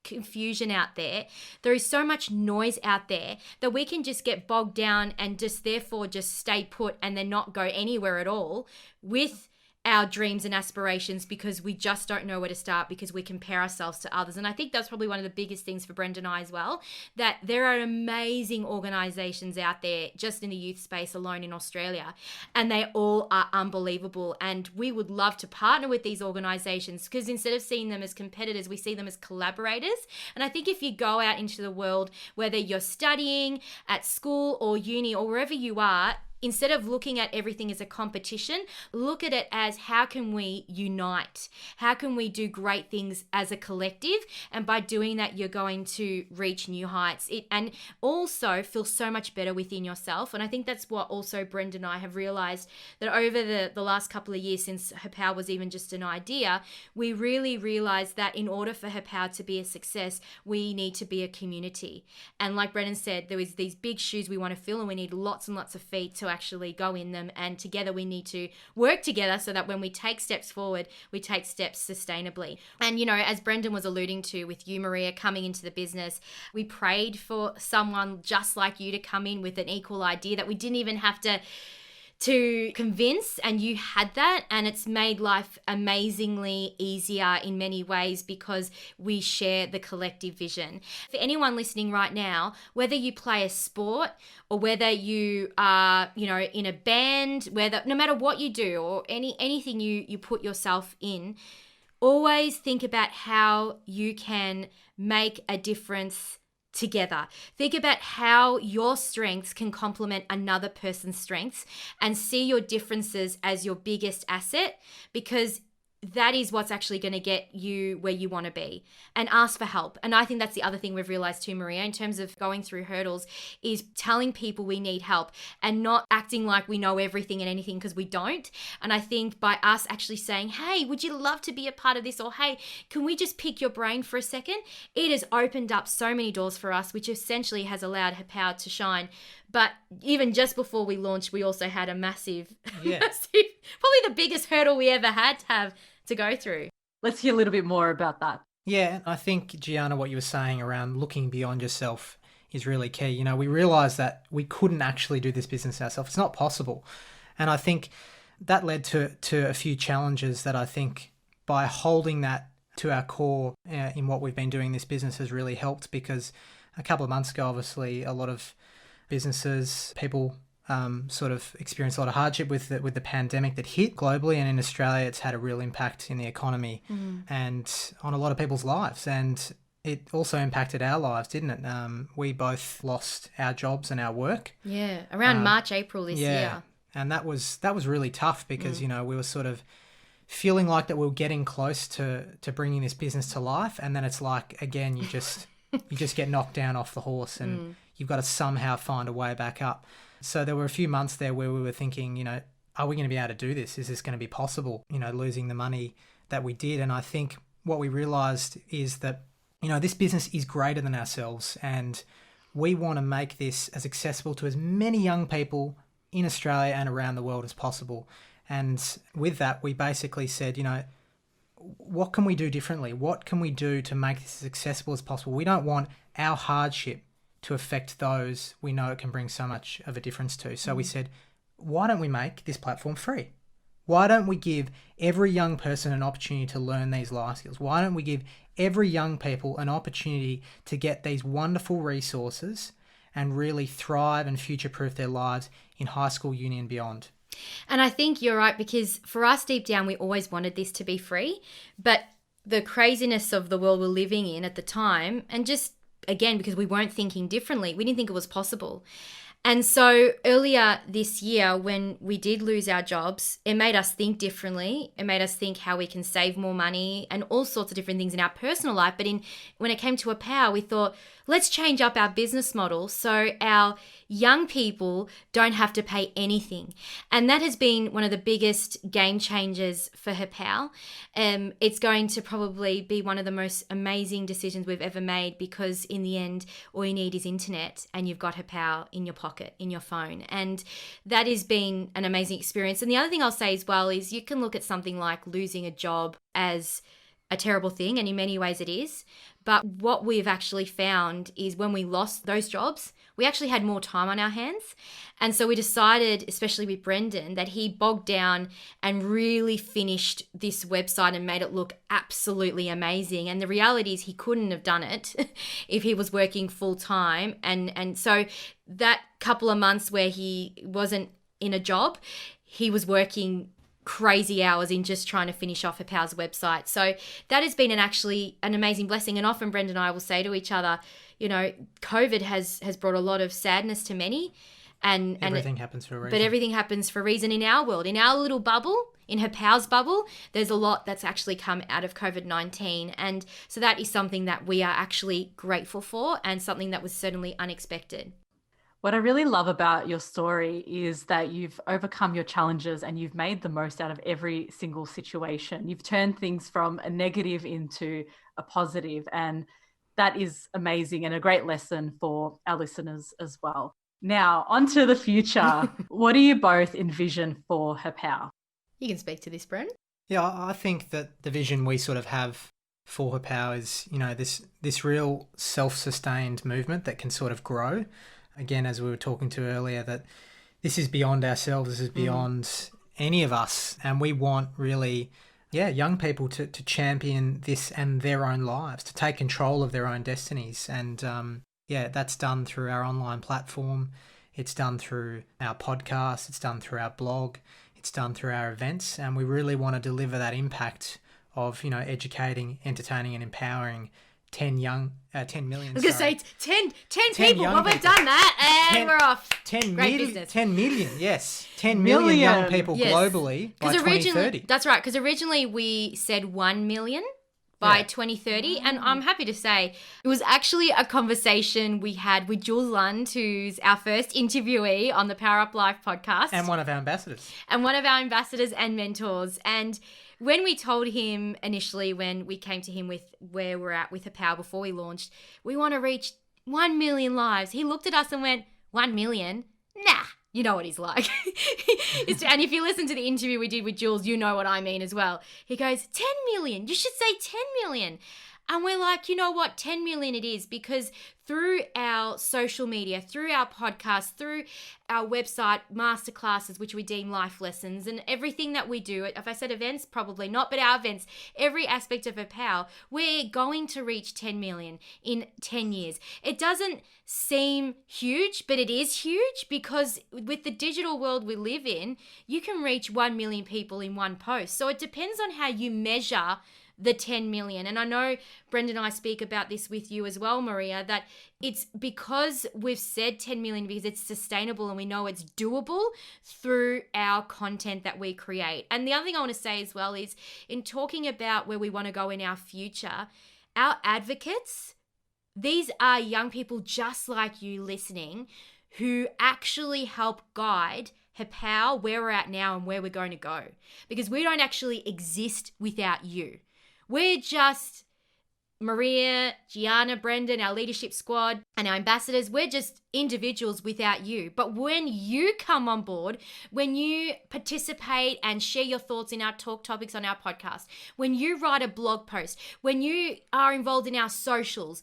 confusion out there. There is so much noise out there that we can just get bogged down and just therefore just stay put and then not go anywhere at all with our dreams and aspirations because we just don't know where to start because we compare ourselves to others. And I think that's probably one of the biggest things for Brendan and I as well, that there are amazing organizations out there just in the youth space alone in Australia, and they all are unbelievable. And we would love to partner with these organizations because instead of seeing them as competitors, we see them as collaborators. And I think if you go out into the world, whether you're studying at school or uni or wherever you are, instead of looking at everything as a competition, look at it as how can we unite? How can we do great things as a collective? And by doing that, you're going to reach new heights and also feel so much better within yourself. And I think that's what also Brendan and I have realized, that over the last couple of years since Happow was even just an idea, we really realized that in order for Happow to be a success, we need to be a community. And like Brendan said, there was these big shoes we want to fill and we need lots and lots of feet to actually go in them, and together we need to work together so that when we take steps forward, we take steps sustainably. And as Brendan was alluding to with you, Marija, coming into the business, we prayed for someone just like you to come in with an equal idea that we didn't even have to convince, and you had that, and it's made life amazingly easier in many ways because we share the collective vision. For anyone listening right now, whether you play a sport or whether you are, in a band, no matter what you do or anything you put yourself in, always think about how you can make a difference together. Think about how your strengths can complement another person's strengths and see your differences as your biggest asset, because that is what's actually going to get you where you want to be. And ask for help. And I think that's the other thing we've realized too, Marija, in terms of going through hurdles, is telling people we need help and not acting like we know everything and anything, because we don't. And I think by us actually saying, hey, would you love to be a part of this? Or hey, can we just pick your brain for a second? It has opened up so many doors for us, which essentially has allowed Happow to shine. But even just before we launched, we also had a massive, probably the biggest hurdle we ever had to go through. Let's hear a little bit more about that. Yeah, I think, Gianna, what you were saying around looking beyond yourself is really key. We realised that we couldn't actually do this business ourselves. It's not possible. And I think that led to a few challenges that I think by holding that to our core in what we've been doing, this business has really helped, because a couple of months ago, obviously, a lot of businesses, people sort of experienced a lot of hardship with the pandemic that hit globally, and in Australia it's had a real impact in the economy and on a lot of people's lives. And it also impacted our lives, didn't it? We both lost our jobs and our work. Yeah, around March, April this year. And that was really tough because, you know, we were sort of feeling like that we were getting close to bringing this business to life. And then it's like, again, you just get knocked down off the horse and you've got to somehow find a way back up. So there were a few months there where we were thinking, you know, are we going to be able to do this? Is this going to be possible? You know, losing the money that we did. And I think what we realized is that, you know, this business is greater than ourselves and we want to make this as accessible to as many young people in Australia and around the world as possible. And with that, we basically said, you know, what can we do differently? What can we do to make this as accessible as possible? We don't want our hardship to affect those we know it can bring so much of a difference to. So we said, why don't we make this platform free? Why don't we give every young person an opportunity to learn these life skills? Why don't we give every young people an opportunity to get these wonderful resources and really thrive and future-proof their lives in high school, uni and beyond? And I think you're right, because for us deep down, we always wanted this to be free, but the craziness of the world we're living in at the time, and just again, because we weren't thinking differently, we didn't think it was possible. And so earlier this year, when we did lose our jobs, it made us think differently. It made us think how we can save more money and all sorts of different things in our personal life. But when it came to Happow, we thought, let's change up our business model so our young people don't have to pay anything. And that has been one of the biggest game changers for Happow. It's going to probably be one of the most amazing decisions we've ever made, because in the end, all you need is internet and you've got Happow in your pocket, in your phone. And that has been an amazing experience. And the other thing I'll say as well is you can look at something like losing a job as a terrible thing, and in many ways it is. But what we've actually found is when we lost those jobs, we actually had more time on our hands. And so we decided, especially with Brendan, that he bogged down and really finished this website and made it look absolutely amazing. And the reality is he couldn't have done it if he was working full time. And so that couple of months where he wasn't in a job, he was working crazy hours in just trying to finish off Happow's website. So that has been actually an amazing blessing. And often Brendan and I will say to each other, you know, COVID has brought a lot of sadness to many. And everything happens for a reason. But everything happens for a reason in our world. In our little bubble, in Happow's bubble, there's a lot that's actually come out of COVID-19. And so that is something that we are actually grateful for, and something that was certainly unexpected. What I really love about your story is that you've overcome your challenges and you've made the most out of every single situation. You've turned things from a negative into a positive, and that is amazing and a great lesson for our listeners as well. Now, on to the future. What do you both envision for Happow? You can speak to this, Bren. Yeah, I think that the vision we sort of have for Happow is, you know, this real self-sustained movement that can sort of grow. Again, as we were talking to earlier, that this is beyond ourselves, this is beyond any of us. And we want really, young people to champion this and their own lives, to take control of their own destinies. And that's done through our online platform. It's done through our podcast. It's done through our blog. It's done through our events. And we really want to deliver that impact of, you know, educating, entertaining and empowering 10 million. I was going to say 10 people. Well, we've done that and we're off. 10 Great million, business. 10 million, yes. 10 million young people globally by 2030. That's right, because originally we said 1 million by 2030. And I'm happy to say it was actually a conversation we had with Jules Lund, who's our first interviewee on the Power Up Life podcast. And one of our ambassadors. And and mentors. And when we told him initially, when we came to him with where we're at with Happow before we launched, we want to reach 1 million lives. He looked at us and went, 1 million? Nah. You know what he's like. And if you listen to the interview we did with Jules, you know what I mean as well. He goes, 10 million. You should say 10 million. And we're like, you know what? 10 million it is, because through our social media, through our podcast, through our website, masterclasses, which we deem life lessons, and everything that we do, if I said events, probably not, but our events, every aspect of Happow, we're going to reach 10 million in 10 years. It doesn't seem huge, but it is huge, because with the digital world we live in, you can reach 1 million people in one post. So it depends on how you measure the 10 million. And I know Brendan and I speak about this with you as well, Marija, that it's because we've said 10 million because it's sustainable and we know it's doable through our content that we create. And the other thing I want to say as well is in talking about where we want to go in our future, our advocates, these are young people just like you listening who actually help guide Happow, where we're at now and where we're going to go. Because we don't actually exist without you. We're just Marija, Gianna, Brendan, our leadership squad, and our ambassadors. We're just individuals without you. But when you come on board, when you participate and share your thoughts in our talk topics on our podcast, when you write a blog post, when you are involved in our socials,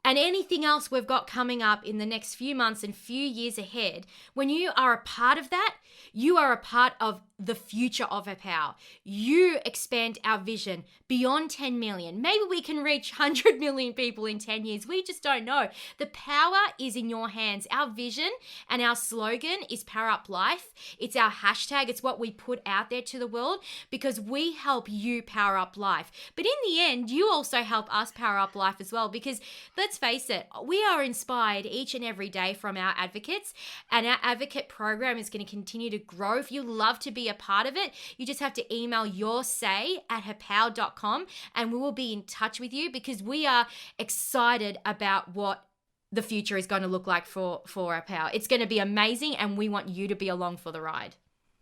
and anything else we've got coming up in the next few months and few years ahead, when you are a part of that, you are a part of the future of Happow. You expand our vision beyond 10 million. Maybe we can reach 100 million people in 10 years. We just don't know. The power is in your hands. Our vision and our slogan is Power Up Life. It's our hashtag. It's what we put out there to the world because we help you power up life. But in the end, you also help us power up life as well because let's face it, we are inspired each and every day from our advocates, and our advocate program is going to continue to grow. If you love to be a part of it, you just have to email your say at happow.com and we will be in touch with you because we are excited about what the future is going to look like for Happow. It's going to be amazing and we want you to be along for the ride.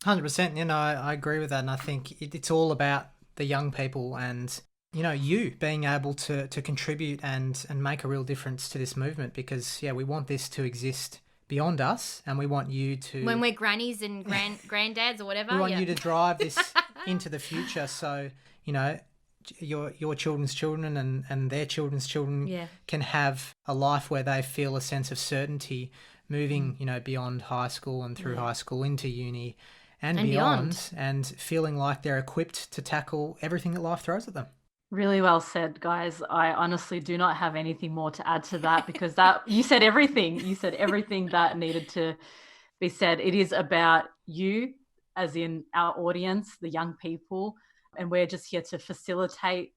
100%. You know, I agree with that. And I think it's all about the young people and, you know, you being able to contribute and make a real difference to this movement because, yeah, we want this to exist beyond us and we want you to... When we're grannies and granddads or whatever. We want you to drive this into the future so, you know, your children's children and their children's children can have a life where they feel a sense of certainty moving, you know, beyond high school and through high school into uni and beyond and feeling like they're equipped to tackle everything that life throws at them. Really well said, guys. I honestly do not have anything more to add to that because that you said everything. You said everything that needed to be said. It is about you, as in our audience, the young people, and we're just here to facilitate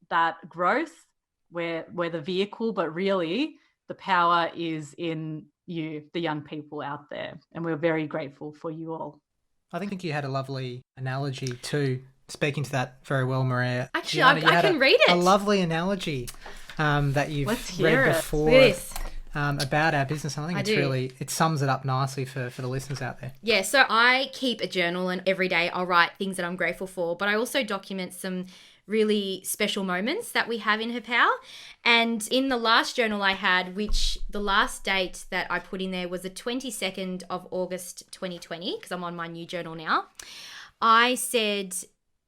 that growth. We're the vehicle, but really the power is in you, the young people out there, and we're very grateful for you all. I think you had a lovely analogy too. Speaking to that very well, Marija. Actually, Gianna, I can read it. A lovely analogy that you've read before about our business. I think it sums it up nicely for the listeners out there. Yeah, so I keep a journal and every day I'll write things that I'm grateful for, but I also document some really special moments that we have in Happow. And in the last journal I had, which the last date that I put in there was the 22nd of August 2020, because I'm on my new journal now, I said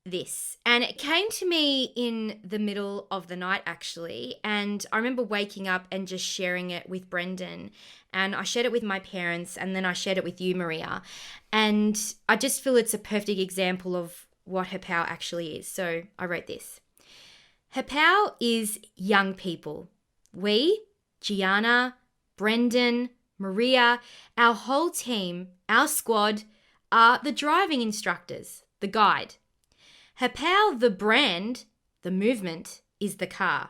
this, and it came to me in the middle of the night actually, and I remember waking up and just sharing it with Brendan, and I shared it with my parents, and then I shared it with you, Marija, and I just feel it's a perfect example of what Happow actually is. So I wrote this. Happow is young people. We, Gianna, Brendan, Marija, our whole team, our squad, are the driving instructors, the guide. Happow, the brand, the movement, is the car.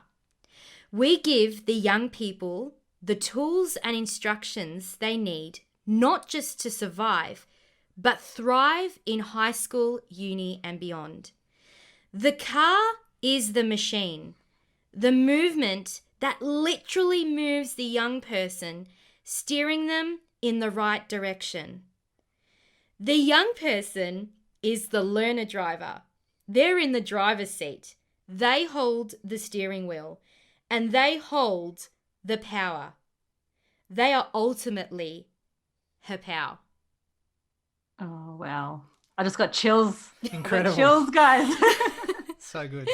We give the young people the tools and instructions they need, not just to survive, but thrive in high school, uni, and beyond. The car is the machine, the movement that literally moves the young person, steering them in the right direction. The young person is the learner driver. They're in the driver's seat. They hold the steering wheel and they hold the power. They are ultimately Happow. Oh, wow. I just got chills. Incredible. Chills, guys. So good.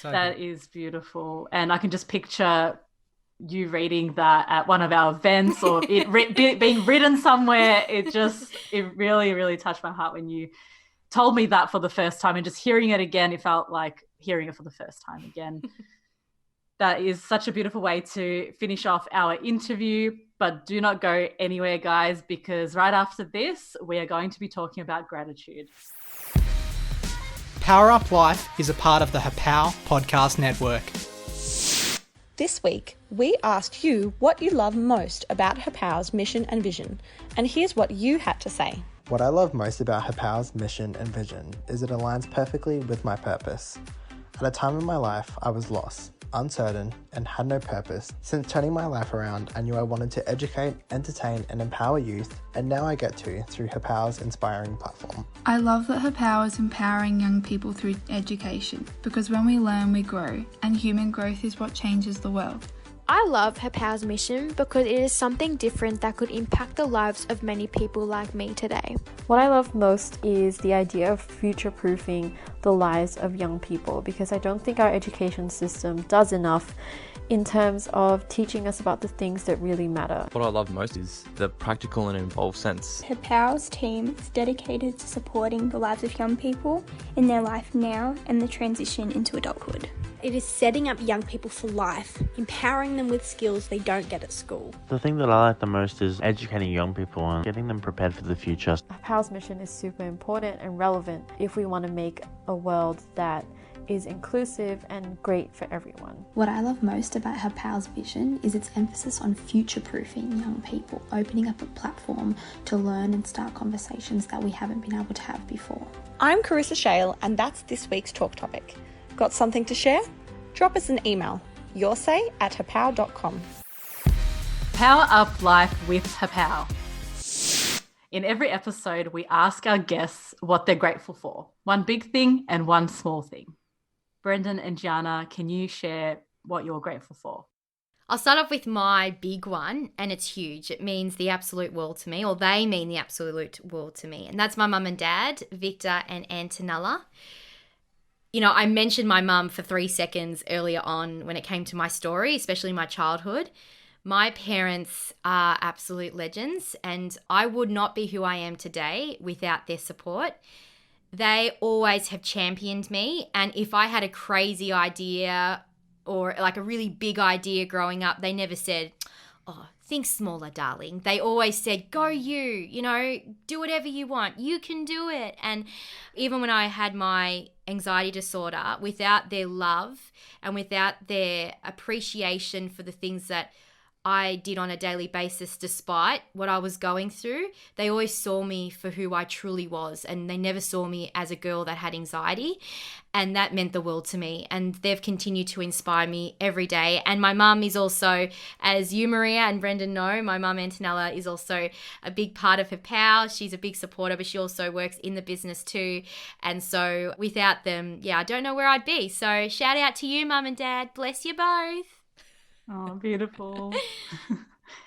That is beautiful. And I can just picture you reading that at one of our events or it being written somewhere. It really, really touched my heart when you told me that for the first time, and just hearing it again, it felt like hearing it for the first time again. That is such a beautiful way to finish off our interview, but do not go anywhere, guys, because right after this, we are going to be talking about gratitude. Power Up Life is a part of the Happow podcast network. This week, we asked you what you love most about Happow's mission and vision, and here's what you had to say. What I love most about Happow's mission and vision is it aligns perfectly with my purpose. At a time in my life, I was lost, uncertain, and had no purpose. Since turning my life around, I knew I wanted to educate, entertain, and empower youth, and now I get to through Happow's inspiring platform. I love that Happow is empowering young people through education, because when we learn, we grow, and human growth is what changes the world. I love Happow's mission because it is something different that could impact the lives of many people like me today. What I love most is the idea of future-proofing the lives of young people, because I don't think our education system does enough in terms of teaching us about the things that really matter. What I love most is the practical and involved sense. Happow's team is dedicated to supporting the lives of young people in their life now and the transition into adulthood. It is setting up young people for life, empowering them with skills they don't get at school. The thing that I like the most is educating young people and getting them prepared for the future. Happow's mission is super important and relevant if we want to make a world that is inclusive and great for everyone. What I love most about Happow's vision is its emphasis on future-proofing young people, opening up a platform to learn and start conversations that we haven't been able to have before. I'm Carissa Shale, and that's this week's talk topic. Got something to share? Drop us an email, yoursay@happow.com. Power Up Life with Happow. In every episode, we ask our guests what they're grateful for. One big thing and one small thing. Brendan and Gianna, can you share what you're grateful for? I'll start off with my big one, and it's huge. It means the absolute world to me, or they mean the absolute world to me. And that's my mum and dad, Victor and Antonella. You know, I mentioned my mum for 3 seconds earlier on when it came to my story, especially my childhood. My parents are absolute legends, and I would not be who I am today without their support. They always have championed me, and if I had a crazy idea or like a really big idea growing up, they never said, "Oh, think smaller, darling." They always said, "Go you know, do whatever you want. You can do it." And even when I had my anxiety disorder, without their love and without their appreciation for the things that I did on a daily basis, despite what I was going through, they always saw me for who I truly was, and they never saw me as a girl that had anxiety, and that meant the world to me, and they've continued to inspire me every day. And my mum is also, as you, Marija, and Brendan know, my mum Antonella is also a big part of Happow. She's a big supporter, but she also works in the business too, and so without them, I don't know where I'd be. So shout out to you, mum and dad. Bless you both. Oh, beautiful.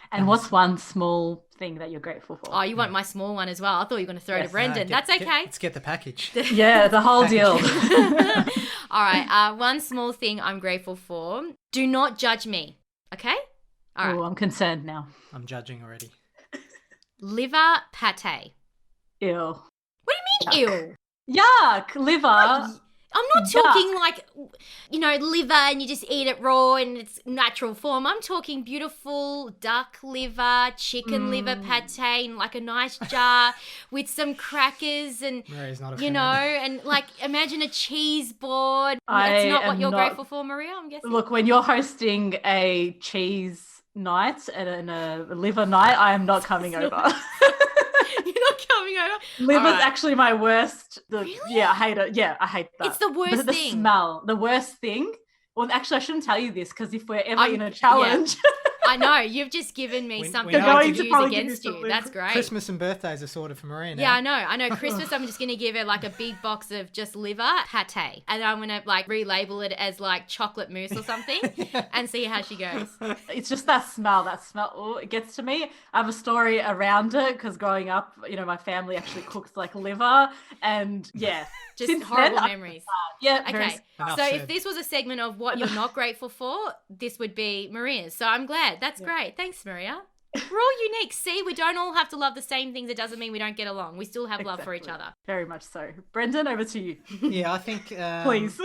And what's one small thing that you're grateful for? Oh, you want my small one as well? I thought you were going to throw to Brendan. That's okay. Let's get the package. Yeah, the whole deal. All right. One small thing I'm grateful for. Do not judge me. Okay? All right. Oh, I'm concerned now. I'm judging already. Liver pate. Ew. What do you mean, ew? Yuck. Liver. I'm not talking like, liver and you just eat it raw in its natural form. I'm talking beautiful duck liver, chicken liver pate in like a nice jar with some crackers and, and like imagine a cheese board. That's not what you're grateful for, Marija, I'm guessing. Look, when you're hosting a cheese night and a liver night, I am not coming over. You're not coming over. Liver's actually my worst. Really? Yeah, I hate it. Yeah, I hate that. It's the worst thing. The smell. The worst thing. Well, actually, I shouldn't tell you this because if we're ever in a challenge. Yeah. I know. You've just given me something to use against you. That's great. Christmas and birthdays are sorted for Marija now. Yeah, I know. Christmas, I'm just going to give her like a big box of just liver pate. And I'm going to like relabel it as like chocolate mousse or something and see how she goes. It's just that smell. Oh, it gets to me. I have a story around it because growing up, my family actually cooked like liver and just horrible memories. Yeah. Okay. So if this was a segment of what you're not grateful for, this would be Marija's. So I'm glad. That's great. Thanks, Marija. We're all unique. See, we don't all have to love the same things. It doesn't mean we don't get along. We still have love for each other. Very much so. Brendan, over to you. Yeah, I think... Please.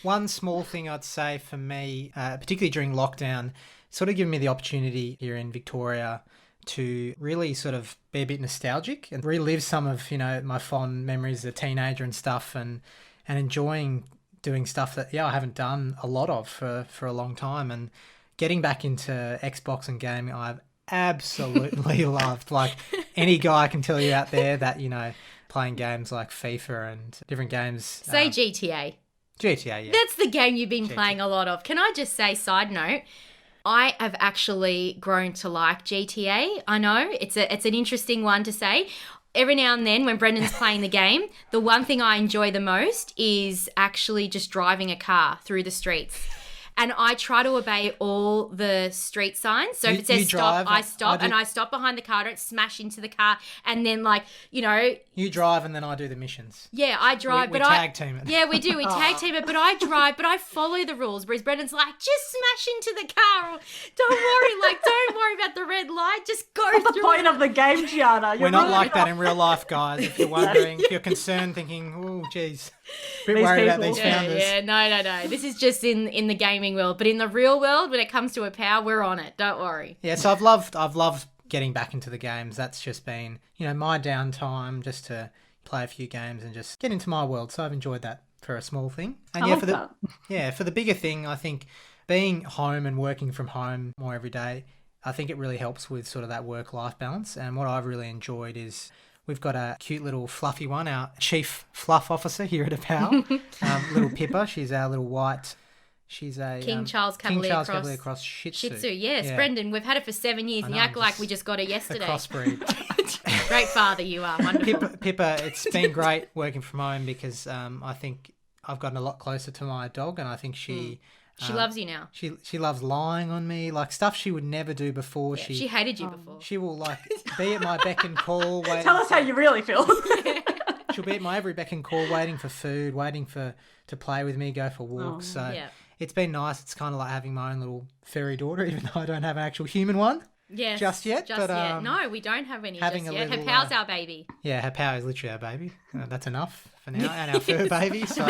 One small thing I'd say for me, particularly during lockdown, sort of given me the opportunity here in Victoria to really sort of be a bit nostalgic and relive some of, you know, my fond memories as a teenager and stuff, and enjoying doing stuff that, I haven't done a lot of for a long time, and getting back into Xbox and gaming, I've absolutely loved. Like, any guy can tell you out there that, you know, playing games like FIFA and different games. Say GTA. GTA, yeah. That's the game you've been playing a lot of. Can I just say, side note, I have actually grown to like GTA. I know it's an interesting one to say. Every now and then when Brendan's playing the game, the one thing I enjoy the most is actually just driving a car through the streets. And I try to obey all the street signs. So if it says stop, I stop. And I stop behind the car. I don't smash into the car. And then, like, you know. You drive and then I do the missions. Yeah, I drive. We tag team it. Yeah, we do. We tag team it. But I drive. But I follow the rules. Whereas Brendan's like, just smash into the car. Or, don't worry about the red light. Just go through. What's the point of the game, Gianna? We're not like that in real life, guys. If you're wondering, if you're concerned, thinking, oh, geez. A bit worried about these founders. Yeah, no. This is just in the gaming world. But in the real world, when it comes to Happow, we're on it. Don't worry. Yeah, so I've loved getting back into the games. That's just been, you know, my downtime, just to play a few games and just get into my world. So I've enjoyed that for a small thing. And for the bigger thing, I think being home and working from home more every day, I think it really helps with sort of that work-life balance. And what I've really enjoyed is we've got a cute little fluffy one, our chief fluff officer here at Happow, little Pippa. She's our little white. She's a King Charles Cavalier Cross Shih Tzu. Shih Tzu, yes. Yeah. Brendan, we've had it for 7 years and you act like we just got it yesterday. A crossbreed. Great father you are. Wonderful. Pippa, it's been great working from home because I think I've gotten a lot closer to my dog, and I think she loves you now. She loves lying on me, like stuff she would never do before. Yeah, she hated you before. She will like be at my beck and call. Tell us how you really feel. She'll be at my every beck and call, waiting for food, waiting to play with me, go for walks. It's been nice. It's kind of like having my own little fairy daughter, even though I don't have an actual human one. Yes. Just yet. No, we don't have any just yet. Happow's our baby. Yeah, Happow is literally our baby. That's enough for now. And our fur baby. So,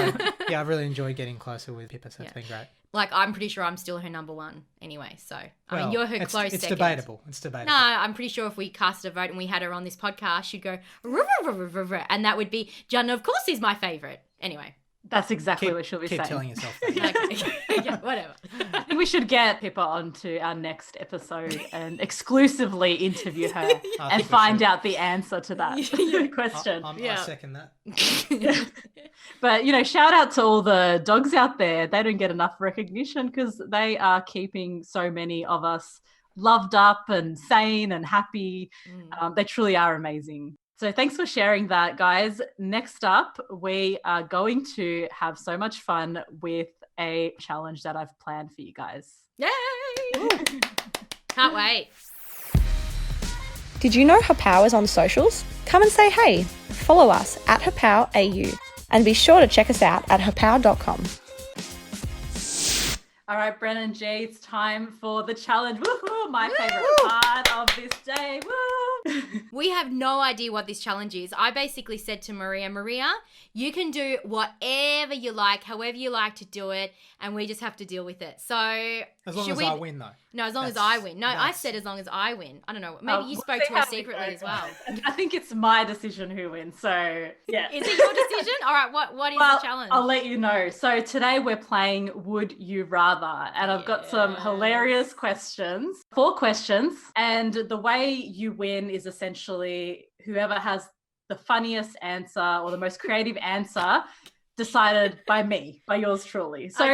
yeah, I really enjoy getting closer with Pippa, so it's been great. Like, I'm pretty sure I'm still her number one anyway. So, I mean, you're her close it's second. Debatable. It's debatable. No, I'm pretty sure if we cast a vote and we had her on this podcast, she'd go, and that would be, Gianna, of course, is my favourite. Anyway. That's exactly what she'll be saying. Keep telling yourself that. Okay. Yeah, whatever. I think we should get Pippa onto our next episode and exclusively interview her and find out the answer to that question. I second that. But, you know, shout out to all the dogs out there. They don't get enough recognition because they are keeping so many of us loved up and sane and happy. They truly are amazing. So thanks for sharing that, guys. Next up, we are going to have so much fun with a challenge that I've planned for you guys. Yay! Can't wait. Did you know Happow is on socials? Come and say hey. Follow us at HappowAU and be sure to check us out at happow.com. All right, Brennan G, it's time for the challenge. Woohoo! My favorite part of this day. Woo! We have no idea what this challenge is. I basically said to Marija, you can do whatever you like, however you like to do it, and we just have to deal with it. So as long as I win, though. No, as long as I win. No, I said as long as I win. I don't know. Maybe you spoke to her secretly as well. I think it's my decision who wins. So yeah. Is it your decision? All right. What is the challenge? I'll let you know. So today we're playing Would You Rather, and I've got some hilarious questions. 4 questions, and the way you win is essentially whoever has the funniest answer or the most creative answer decided by me, by yours truly. So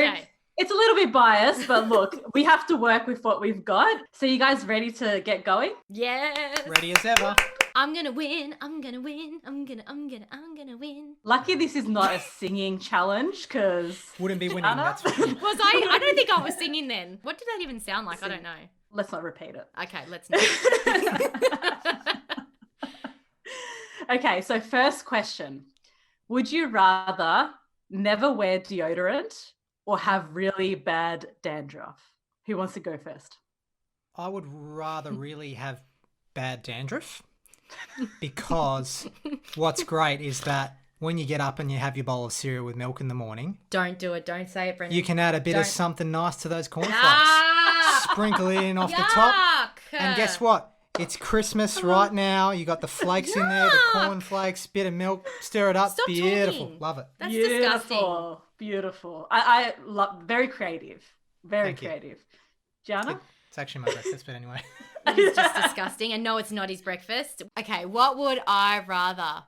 it's a little bit biased, but look, we have to work with what we've got. So you guys ready to get going? Yes. Ready as ever. I'm gonna win. I'm gonna win. I'm gonna win. Lucky this is not a singing challenge, because wouldn't be winning. That's for sure. Was I? I don't think I was singing then. What did that even sound like? I don't know. Let's not repeat it. Okay, let's not. Okay, so first question. Would you rather never wear deodorant or have really bad dandruff? Who wants to go first? I would rather really have bad dandruff, because what's great is that when you get up and you have your bowl of cereal with milk in the morning. Don't do it. Don't say it, Brendan. You can add a bit of something nice to those cornflakes. Sprinkle it in off the top. And guess what? It's Christmas right now. You got the flakes in there, the cornflakes, bit of milk, stir it up. Stop Beautiful. talking. Love it. That's disgusting. Beautiful. I love, very creative. Very Thank you. creative. Gianna? It's actually my breakfast, but anyway. It's just disgusting. And no, it's not his breakfast. Okay, what would I rather?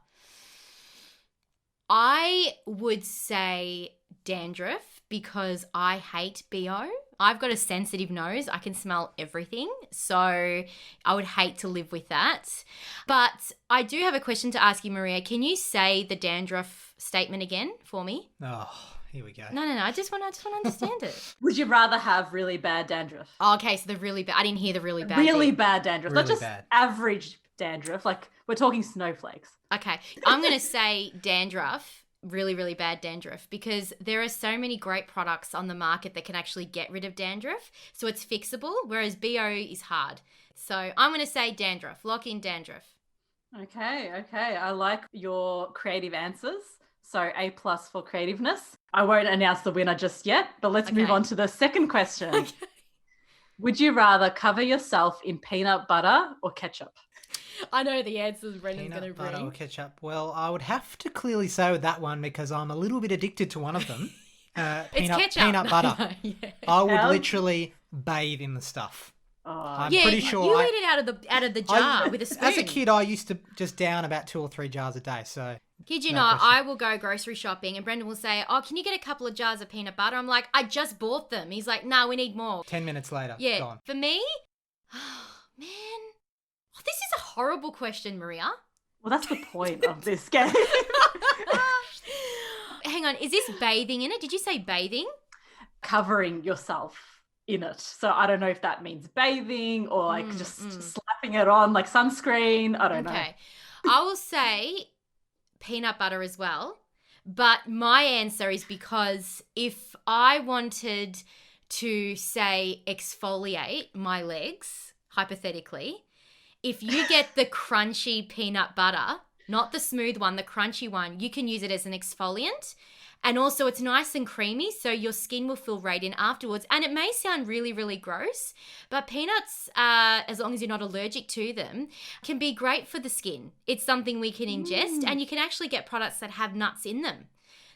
I would say dandruff because I hate BO. I've got a sensitive nose. I can smell everything. So I would hate to live with that. But I do have a question to ask you, Marija. Can you say the dandruff statement again for me? Oh, here we go. No. I just want to understand it. Would you rather have really bad dandruff? Oh, okay, so the really bad. I didn't hear the really bad. Really bit. bad dandruff. Really Not just bad. average dandruff. Like, we're talking snowflakes. Okay, I'm going to say dandruff. Really, really bad dandruff because there are so many great products on the market that can actually get rid of dandruff. So it's fixable, whereas BO is hard. So I'm going to say dandruff. Lock in dandruff. Okay. I like your creative answers. So A+ for creativeness. I won't announce the winner just yet, but let's move on to the second question. Okay. Would you rather cover yourself in peanut butter or ketchup? I know the answers Brendan's going to Peanut butter bring. or ketchup? Well, I would have to clearly say with that one because I'm a little bit addicted to one of them. Ketchup. Peanut butter. Yeah. I would literally bathe in the stuff. I'm pretty sure. You eat it out of the jar with a spoon. As a kid, I used to just down about 2 or 3 jars a day. So Kid you no not, question. I will go grocery shopping and Brendan will say, "Oh, can you get a couple of jars of peanut butter?" I'm like, "I just bought them." He's like, "No, we need more." 10 minutes later, Yeah. gone. For me, oh, man. Oh, this is a horrible question, Marija. Well, that's the point of this game. Hang on, is this bathing in it? Did you say bathing? Covering yourself in it. So I don't know if that means bathing or like just slapping it on like sunscreen. I don't know. Okay. I will say peanut butter as well. But my answer is because if I wanted to say exfoliate my legs, hypothetically, if you get the crunchy peanut butter, not the smooth one, the crunchy one, you can use it as an exfoliant. And also it's nice and creamy, so your skin will feel radiant afterwards. And it may sound really, really gross, but peanuts, as long as you're not allergic to them, can be great for the skin. It's something we can ingest, and you can actually get products that have nuts in them.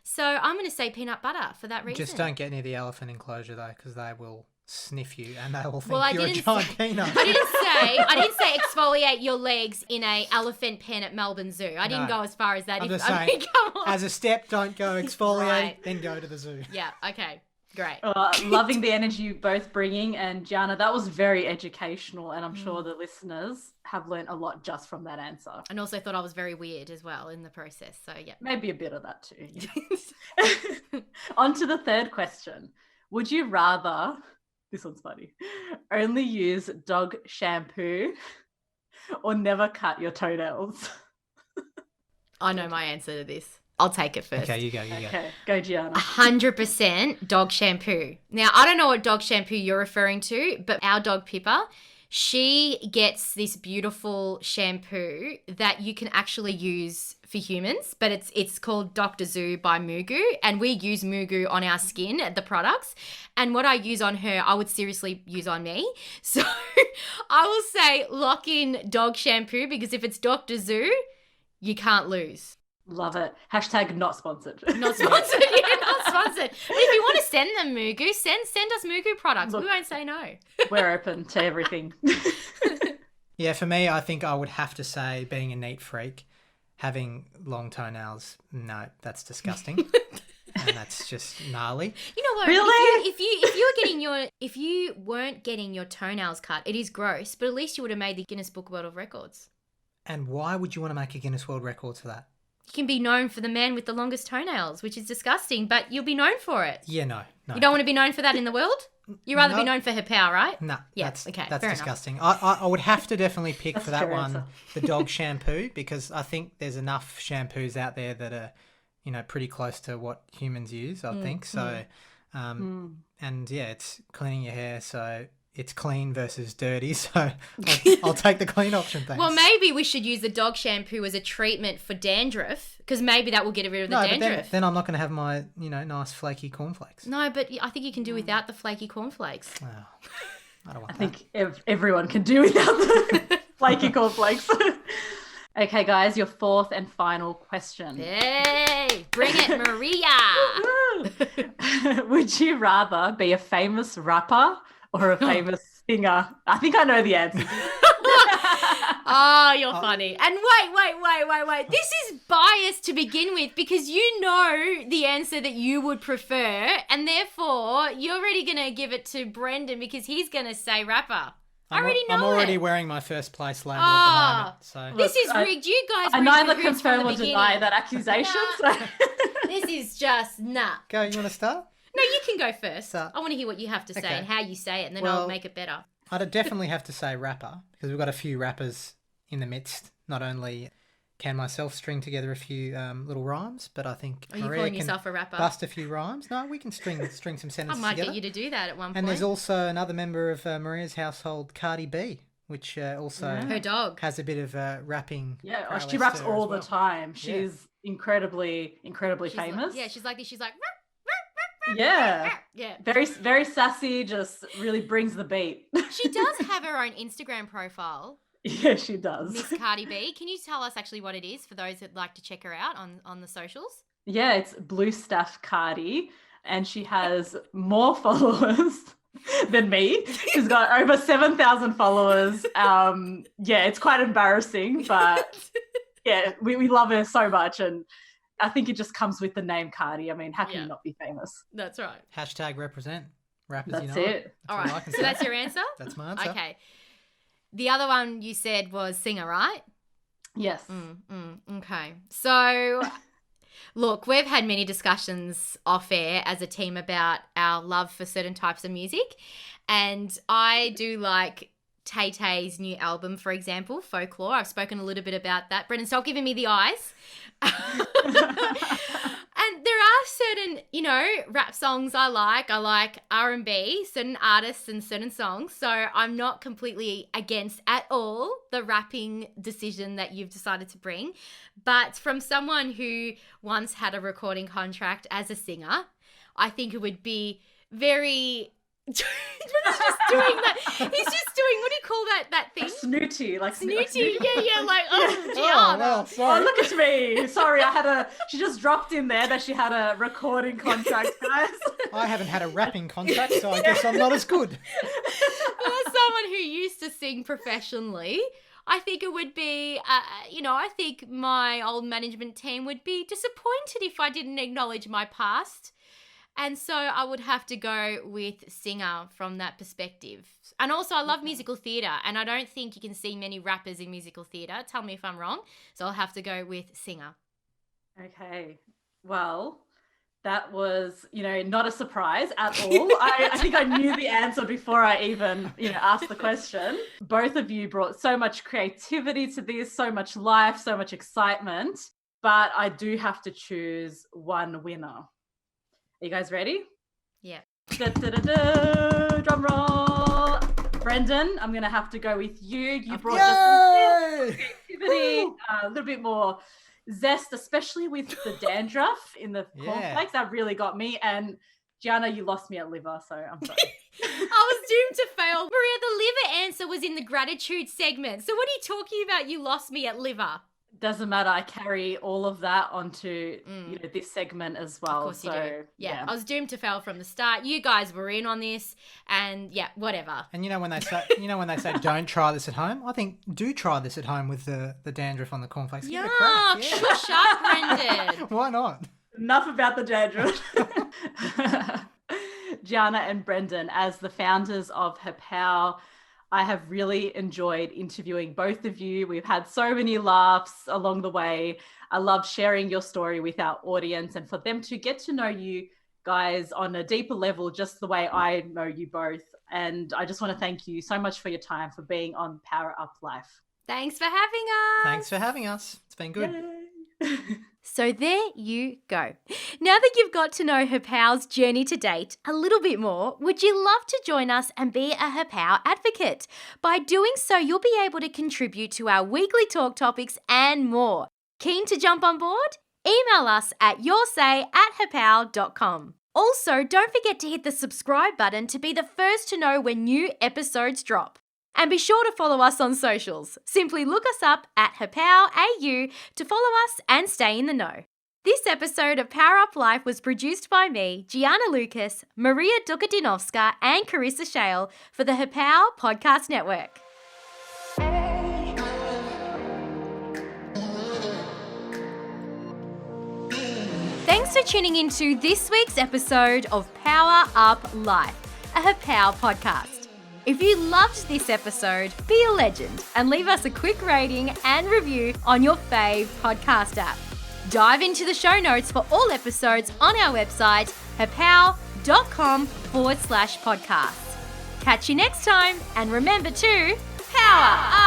So I'm going to say peanut butter for that reason. Just don't get near the elephant enclosure though, because they will sniff you and they will think Well, you're a giant peanut. I didn't say exfoliate your legs in a elephant pen at Melbourne Zoo. I didn't go as far as that. I'm just saying, come on. as a step, don't go exfoliate, Right. then go to the zoo. Yeah, okay. Great. Loving the energy you both bringing. And Gianna, that was very educational. And I'm sure the listeners have learned a lot just from that answer. And also thought I was very weird as well in the process. So, yeah. Maybe a bit of that too. On to the third question. Would you rather, this one's funny, only use dog shampoo or never cut your toenails? I know my answer to this. I'll take it first. Okay, you go. Okay, go Gianna. 100% dog shampoo. Now, I don't know what dog shampoo you're referring to, but our dog Pippa, she gets this beautiful shampoo that you can actually use for humans, but it's called Dr. Zoo by Mugu, and we use Mugu on our skin, the products, and what I use on her, I would seriously use on me. So I will say lock in dog shampoo, because if it's Dr. Zoo, you can't lose. Love it. Hashtag not sponsored. Not sponsored. Yeah, not sponsored. But if you want to send them Mugu, send us Mugu products. Look, we won't say no. We're open to everything. Yeah, for me, I think I would have to say, being a neat freak, having long toenails, no, that's disgusting. And that's just gnarly. You know what? Really? If you weren't getting your toenails cut, it is gross, but at least you would have made the Guinness Book World of Records. And why would you want to make a Guinness World Records for that? You can be known for the man with the longest toenails, which is disgusting, but you'll be known for it. Yeah, no. You don't want to be known for that in the world? You'd rather be known for Happow, right? No, Yeah, that's fair disgusting. I would have to definitely pick That's for a that fair one answer. the dog shampoo, because I think there's enough shampoos out there that are, pretty close to what humans use, I think. So, and yeah, it's cleaning your hair, so it's clean versus dirty. So I'll take the clean option, thanks. Well, maybe we should use the dog shampoo as a treatment for dandruff, because maybe that will get rid of the but dandruff. then I'm not going to have my, nice flaky cornflakes. No, but I think you can do without the flaky cornflakes. Oh, I don't want I that. think everyone can do without them. Flaky cornflakes. Okay, guys, your fourth and final question. Hey, bring it, Marija. Would you rather be a famous rapper or a famous singer? I think I know the answer. Oh, you're funny. And wait. This is biased to begin with because you know the answer that you would prefer, and therefore you're already going to give it to Brendan because he's going to say rapper. I already know I'm already it. wearing my first place label at the moment. So This is rigged. You guys I rigged neither the hoops confirm from or the deny beginning. that accusation. This is just nah. Go, you want to start? No, you can go first. Start. I want to hear what you have to say Okay. and how you say it, and then Well, I'll make it better. I'd definitely have to say rapper because we've got a few rappers in the midst. Not only can myself string together a few little rhymes, but I think Are you Marija calling can yourself a rapper? bust a few rhymes. No, we can string some sentences I might together. get you to do that at one point. And there's also another member of Maria's household, Cardi B, which also her dog has a bit of rapping. Yeah, prowess she raps to her all as well. the time. She's incredibly She's famous. Like, she's like this. She's like, Yeah. yeah. Very sassy, just really brings the beat. She does have her own Instagram profile, Yeah, she does. Miss Cardi B. Can you tell us actually what it is for those that like to check her out on the socials? Yeah, it's Blue Staff Cardi, and she has more followers than me. She's got over 7,000 followers. Yeah, it's quite embarrassing, but yeah, we love her so much, and I think it just comes with the name Cardi. I mean, how can you not be famous? That's right. Hashtag represent. Rappers That's Unite. it. All all I right. can So say. that's your answer? That's my answer. Okay. The other one you said was singer, right? Yes. Okay. So, look, we've had many discussions off air as a team about our love for certain types of music. And I do like Tay Tay's new album, for example, Folklore. I've spoken a little bit about that. Brendan, stop giving me the eyes. And there are certain, rap songs I like. I like R&B, certain artists and certain songs. So I'm not completely against at all the rapping decision that you've decided to bring. But from someone who once had a recording contract as a singer, I think it would be very... He's just doing that. He's just doing, what do you call that thing? Snooty, like Snooty. Yeah, like, Yeah. Gianna. well, sorry. Oh, look at me. Sorry, she just dropped in there that she had a recording contract, guys. I haven't had a rapping contract, so I guess I'm not as good. As someone who used to sing professionally, I think it would be, I think my old management team would be disappointed if I didn't acknowledge my past. And so I would have to go with singer from that perspective. And also I love musical theatre, and I don't think you can see many rappers in musical theatre. Tell me if I'm wrong. So I'll have to go with singer. Okay. Well, that was, not a surprise at all. I think I knew the answer before I even, asked the question. Both of you brought so much creativity to this, so much life, so much excitement. But I do have to choose one winner. Are you guys ready? Yeah. Drum roll. Brendan, I'm going to have to go with you. You brought us some creativity, a little bit more zest, especially with the dandruff in the cornflakes. That really got me. And Gianna, you lost me at liver, so I'm sorry. I was doomed to fail. Maria, the liver answer was in the gratitude segment. So what are you talking about? You lost me at liver. Doesn't matter. I carry all of that onto this segment as well. Of course you so, do. Yeah, I was doomed to fail from the start. You guys were in on this, and whatever. And when they say don't try this at home, I think do try this at home with the dandruff on the cornflakes. Give it a crack. Shush up, Brendan. Why not? Enough about the dandruff. Gianna and Brendan, as the founders of Happow, I have really enjoyed interviewing both of you. We've had so many laughs along the way. I love sharing your story with our audience and for them to get to know you guys on a deeper level, just the way I know you both. And I just want to thank you so much for your time, for being on Power Up Life. Thanks for having us. Thanks for having us. It's been good. So there you go. Now that you've got to know Happow's journey to date a little bit more, would you love to join us and be a Happow advocate? By doing so, you'll be able to contribute to our weekly talk topics and more. Keen to jump on board? Email us at yoursay@happow.com. Also, don't forget to hit the subscribe button to be the first to know when new episodes drop. And be sure to follow us on socials. Simply look us up at Happow AU to follow us and stay in the know. This episode of Power Up Life was produced by me, Gianna Lucas, Marija Dukadinovska, and Carissa Shale for the Happow Podcast Network. Thanks for tuning into this week's episode of Power Up Life, a Happow podcast. If you loved this episode, be a legend and leave us a quick rating and review on your fave podcast app. Dive into the show notes for all episodes on our website, happow.com/podcasts. Catch you next time, and remember to power up!